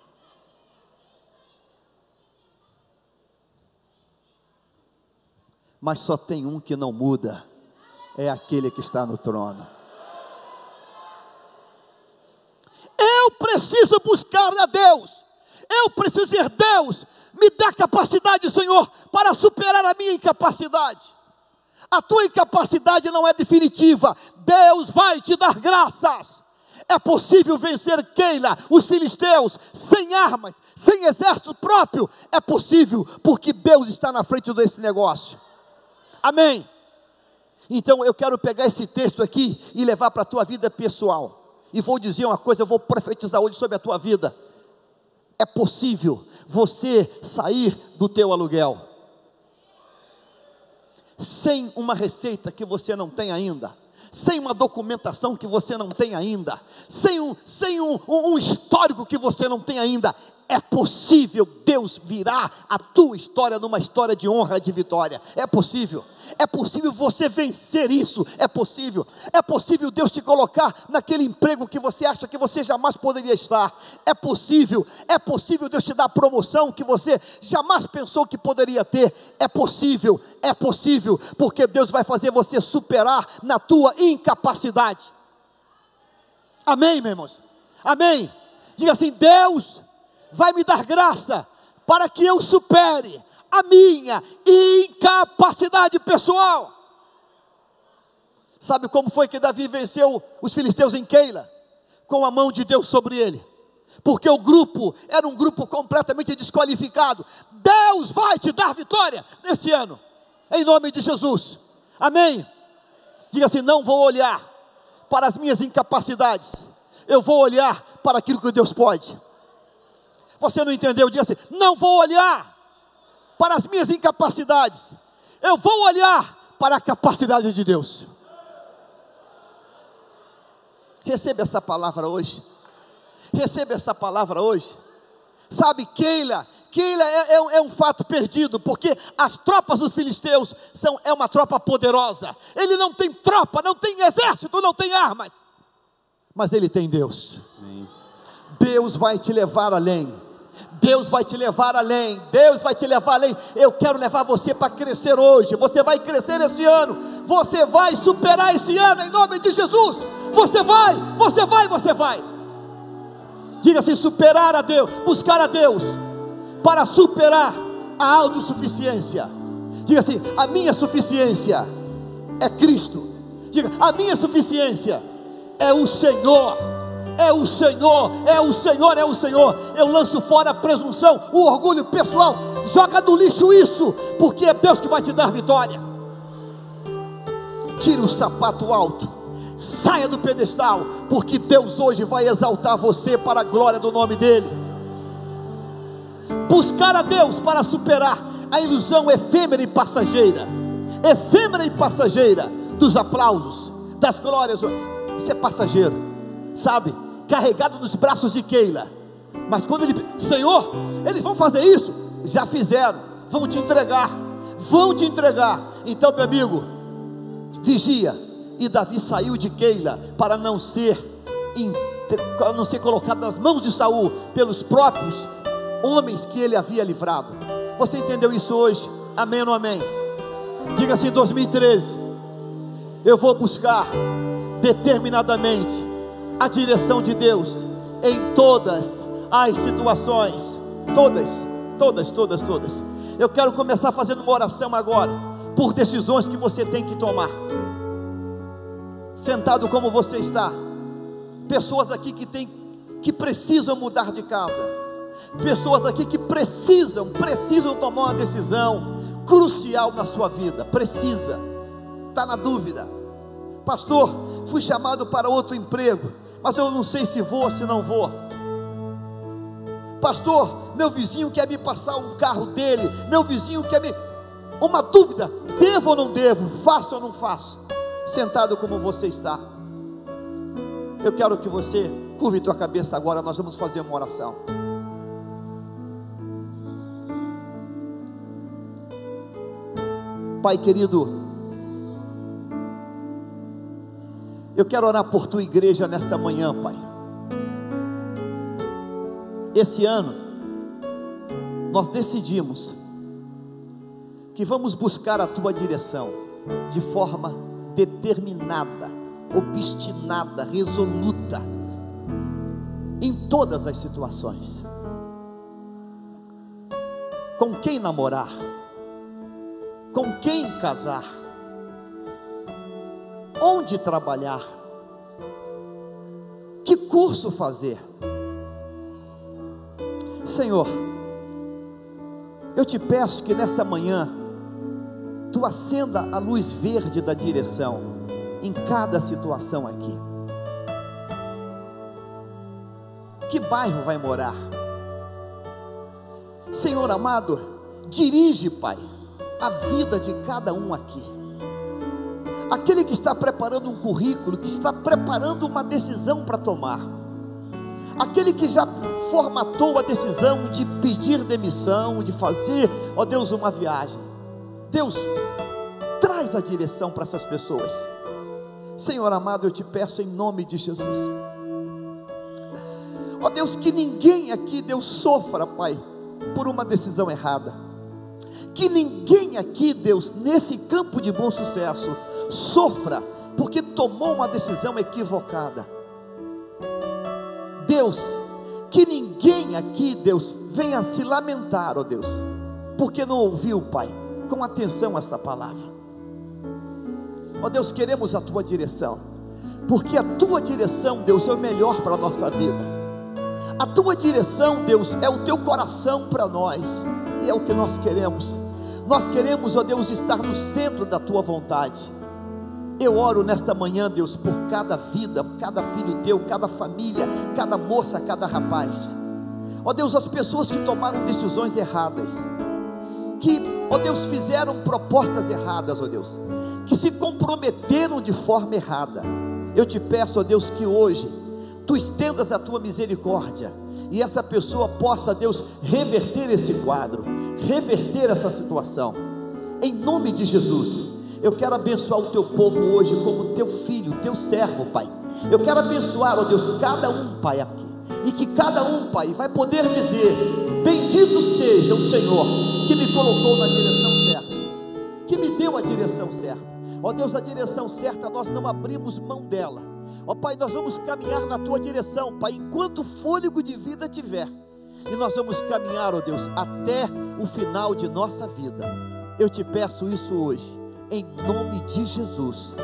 Mas só tem um que não muda, é aquele que está no trono. Eu preciso buscar a Deus, eu preciso dizer: Deus, me dá capacidade, Senhor, para superar a minha incapacidade. A tua incapacidade não é definitiva, Deus vai te dar graças. É possível vencer Keila, os filisteus, sem armas, sem exército próprio. É possível, porque Deus está na frente desse negócio. Amém? Então eu quero pegar esse texto aqui e levar para a tua vida pessoal. E vou dizer uma coisa, eu vou profetizar hoje sobre a tua vida. É possível você sair do teu aluguel sem uma receita que você não tem ainda, sem uma documentação que você não tem ainda, sem um histórico que você não tem ainda. É possível Deus virar a tua história numa história de honra, de vitória. É possível você vencer isso. É possível Deus te colocar naquele emprego que você acha que você jamais poderia estar. É possível Deus te dar a promoção que você jamais pensou que poderia ter. É possível, porque Deus vai fazer você superar na tua incapacidade. Amém, meus irmãos? Amém? Diga assim: Deus vai me dar graça para que eu supere a minha incapacidade pessoal. Sabe como foi que Davi venceu os filisteus em Keila? Com a mão de Deus sobre ele, porque o grupo era um grupo completamente desqualificado. Deus vai te dar vitória nesse ano, em nome de Jesus. Amém? Diga assim: não vou olhar para as minhas incapacidades, eu vou olhar para aquilo que Deus pode. Você não entendeu? Diga assim: não vou olhar para as minhas incapacidades, eu vou olhar para a capacidade de Deus. Receba essa palavra hoje. Receba essa palavra hoje. Sabe, Keila é um fato perdido, porque as tropas dos filisteus é uma tropa poderosa. Ele não tem tropa, não tem exército, não tem armas, mas ele tem Deus. Amém. Deus vai te levar além. Deus vai te levar além. Deus vai te levar além. Eu quero levar você para crescer hoje. Você vai crescer esse ano. Você vai superar esse ano em nome de Jesus. Você vai. Diga assim: superar a Deus, buscar a Deus para superar a autossuficiência. Diga assim: a minha suficiência é Cristo. Diga: a minha suficiência é o Senhor. É o Senhor. Eu lanço fora a presunção, o orgulho pessoal. Joga no lixo isso, porque é Deus que vai te dar vitória. Tira o sapato alto, saia do pedestal, porque Deus hoje vai exaltar você para a glória do nome dEle. Buscar a Deus para superar a ilusão efêmera e passageira dos aplausos, das glórias. Isso é passageiro, sabe? Carregado nos braços de Keila. Mas quando Senhor, eles vão fazer isso? Já fizeram. vão te entregar, então meu amigo, vigia. E Davi saiu de Keila para não ser colocado nas mãos de Saul, pelos próprios homens que ele havia livrado. Você entendeu isso hoje? Amém ou não amém? Diga assim: 2013, eu vou buscar determinadamente a direção de Deus em todas as situações, todas. Eu quero começar fazendo uma oração agora, por decisões que você tem que tomar, sentado como você está. Pessoas aqui que precisam mudar de casa, pessoas aqui que precisam tomar uma decisão crucial na sua vida, está na dúvida: pastor, fui chamado para outro emprego, mas eu não sei se vou ou se não vou. Pastor, meu vizinho quer me passar um carro dele, meu vizinho quer me... uma dúvida, devo ou não devo, faço ou não faço? Sentado como você está, eu quero que você curve tua cabeça agora. Nós vamos fazer uma oração. Pai querido, eu quero orar por tua igreja nesta manhã, Pai. Esse ano nós decidimos que vamos buscar a tua direção de forma determinada, obstinada, resoluta, em todas as situações. Com quem namorar, com quem casar, onde trabalhar, que curso fazer. Senhor, eu te peço que nesta manhã tu acenda a luz verde da direção em cada situação aqui. Que bairro vai morar? Senhor amado, dirige, Pai, a vida de cada um aqui. Aquele que está preparando um currículo, que está preparando uma decisão para tomar, aquele que já formatou a decisão de pedir demissão, de fazer, ó Deus, uma viagem. Deus, traz a direção para essas pessoas. Senhor amado, eu te peço em nome de Jesus, ó Deus, que ninguém aqui, Deus, sofra, Pai, por uma decisão errada. Que ninguém aqui, Deus, nesse campo de bom sucesso, sofra porque tomou uma decisão equivocada. Deus, que ninguém aqui, Deus, venha se lamentar, ó Deus, porque não ouviu, Pai, com atenção essa palavra. Ó Deus, queremos a tua direção, porque a tua direção, Deus, é o melhor para a nossa vida. A tua direção, Deus, é o teu coração para nós, e é o que nós queremos. Nós queremos, ó Deus, estar no centro da tua vontade. Eu oro nesta manhã, Deus, por cada vida, cada filho teu, cada família, cada moça, cada rapaz. Ó Deus, as pessoas que tomaram decisões erradas, que, ó Deus, fizeram propostas erradas, ó Deus, que se comprometeram de forma errada. Eu te peço, ó Deus, que hoje tu estendas a tua misericórdia e essa pessoa possa, Deus, reverter esse quadro, reverter essa situação, em nome de Jesus. Eu quero abençoar o teu povo hoje como teu filho, teu servo, Pai. Eu quero abençoar, ó Deus, cada um, Pai, aqui, e que cada um, Pai, vai poder dizer: bendito seja o Senhor que me colocou na direção certa, que me deu a direção certa. Ó Deus, a direção certa nós não abrimos mão dela. Ó Pai, nós vamos caminhar na tua direção, Pai, enquanto fôlego de vida tiver, e nós vamos caminhar, ó Deus, até o final de nossa vida. Eu te peço isso hoje, em nome de Jesus.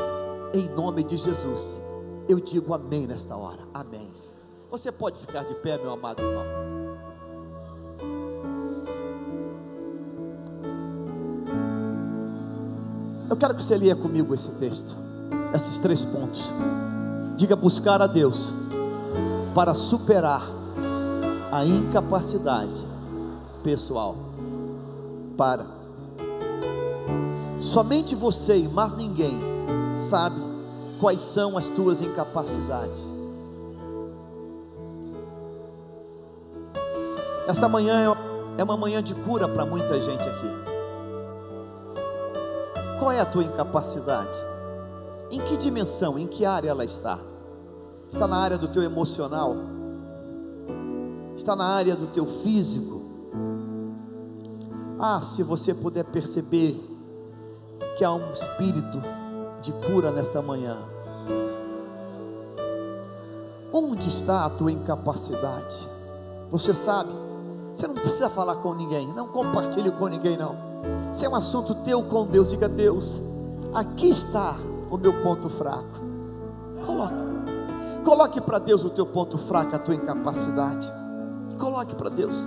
Em nome de Jesus, eu digo amém nesta hora, amém. Você pode ficar de pé, meu amado irmão. Eu quero que você leia comigo esse texto, esses 3 pontos. Diga: buscar a Deus para superar a incapacidade pessoal. Somente você e mais ninguém sabe quais são as tuas incapacidades. Essa manhã É uma manhã de cura para muita gente aqui. Qual é a tua incapacidade? Em que dimensão, em que área ela está? Está na área do teu emocional? Está na área do teu físico? Se você puder perceber que há um espírito de cura nesta manhã. Onde está a tua incapacidade? Você sabe? Você não precisa falar com ninguém, não compartilhe com ninguém não. Isso é um assunto teu com Deus. Diga: Deus, aqui está o meu ponto fraco. Coloque para Deus o teu ponto fraco, a tua incapacidade. Coloque para Deus.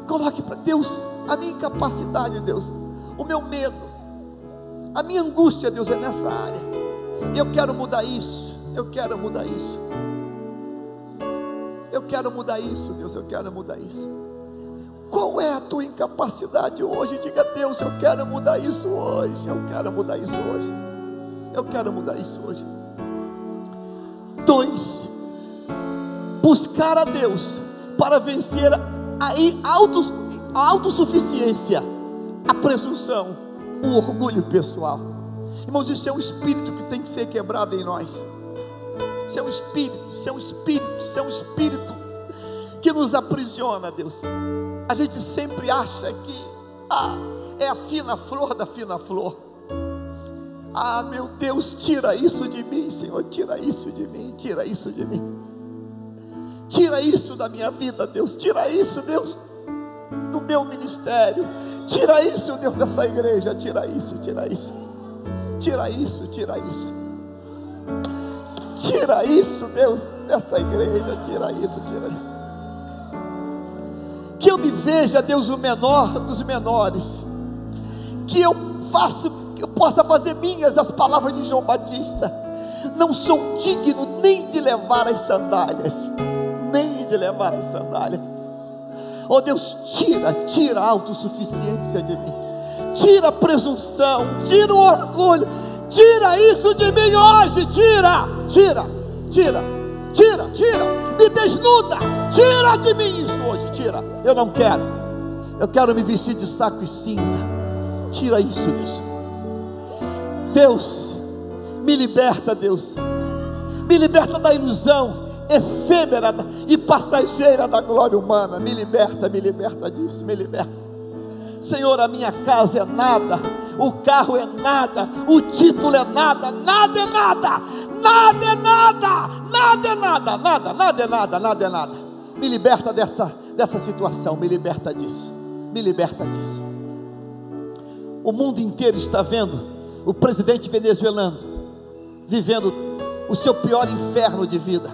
Coloque para Deus a minha incapacidade, Deus, o meu medo, a minha angústia, Deus, é nessa área. Eu quero mudar isso. Eu quero mudar isso. Eu quero mudar isso, Deus, eu quero mudar isso. Qual é a tua incapacidade hoje? Diga: Deus, eu quero mudar isso hoje. Eu quero mudar isso hoje. Eu quero mudar isso hoje. 2, buscar a Deus para vencer a autossuficiência, a presunção, o orgulho pessoal. Irmãos, isso é um espírito que tem que ser quebrado em nós. Isso é um espírito que nos aprisiona, Deus. A gente sempre acha que é a fina flor da fina flor. Meu Deus, tira isso de mim, Senhor, tira isso de mim, tira isso de mim. Tira isso da minha vida, Deus. Tira isso, Deus, do meu ministério. Tira isso, Deus, dessa igreja. Tira isso, tira isso. Tira isso, tira isso. Tira isso, Deus, desta igreja. Tira isso, tira isso. Que eu me veja, Deus, o menor dos menores. Que eu possa fazer minhas as palavras de João Batista: não sou digno nem de levar as sandálias. Nem de levar as sandálias. Oh Deus, tira a autossuficiência de mim. Tira a presunção, tira o orgulho. Tira isso de mim hoje. Tira. Me desnuda. Tira de mim isso hoje. Tira. Eu não quero. Eu quero me vestir de saco e cinza. Tira isso, Deus. Deus, me liberta, Deus. Me liberta da ilusão efêmera e passageira da glória humana. Me liberta disso. Me liberta. Senhor, a minha casa é nada, o carro é nada, o título é nada, nada é nada, nada é nada, nada é nada, nada é nada, nada é nada. Me liberta dessa situação, me liberta disso, me liberta disso. O mundo inteiro está vendo o presidente venezuelano vivendo o seu pior inferno de vida.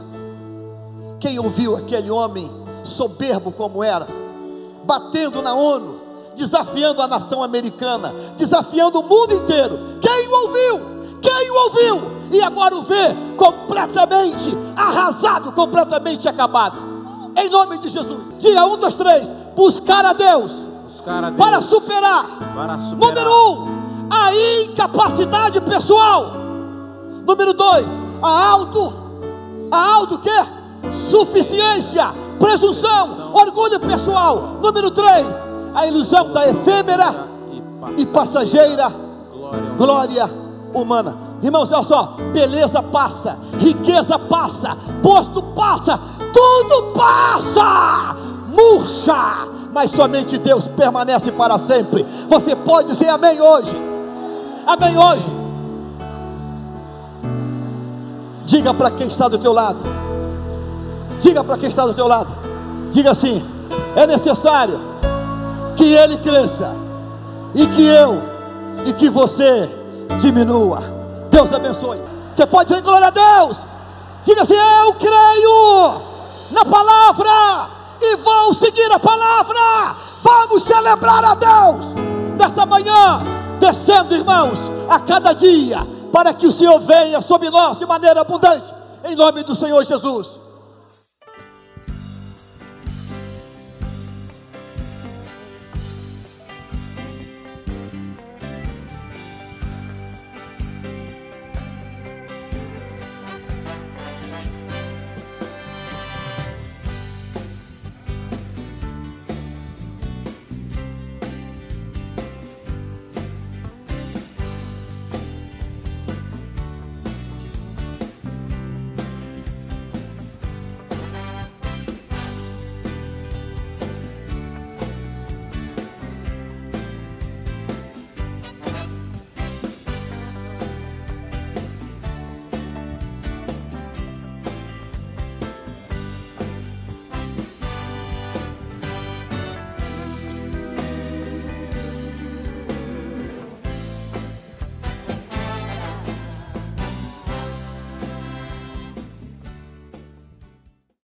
Quem ouviu aquele homem soberbo como era, batendo na ONU, desafiando a nação americana, desafiando o mundo inteiro? Quem o ouviu? E agora o vê completamente arrasado, completamente acabado. Em nome de Jesus, diga 1, 2, 3, buscar a Deus para superar. Número 1, a incapacidade pessoal. Número 2, a suficiência, presunção, orgulho pessoal. Número 3, a ilusão da efêmera e passageira glória humana. Irmãos, olha só: beleza passa, riqueza passa, posto passa, tudo passa, murcha, mas somente Deus permanece para sempre. Você pode dizer amém hoje? Amém hoje? Diga para quem está do teu lado. Diga para quem está do teu lado. Diga assim: é necessário que ele cresça e que você diminua. Deus abençoe. Você pode dizer glória a Deus. Diga assim: eu creio na palavra e vou seguir a palavra. Vamos celebrar a Deus nesta manhã, descendo, irmãos, a cada dia, para que o Senhor venha sobre nós de maneira abundante, em nome do Senhor Jesus.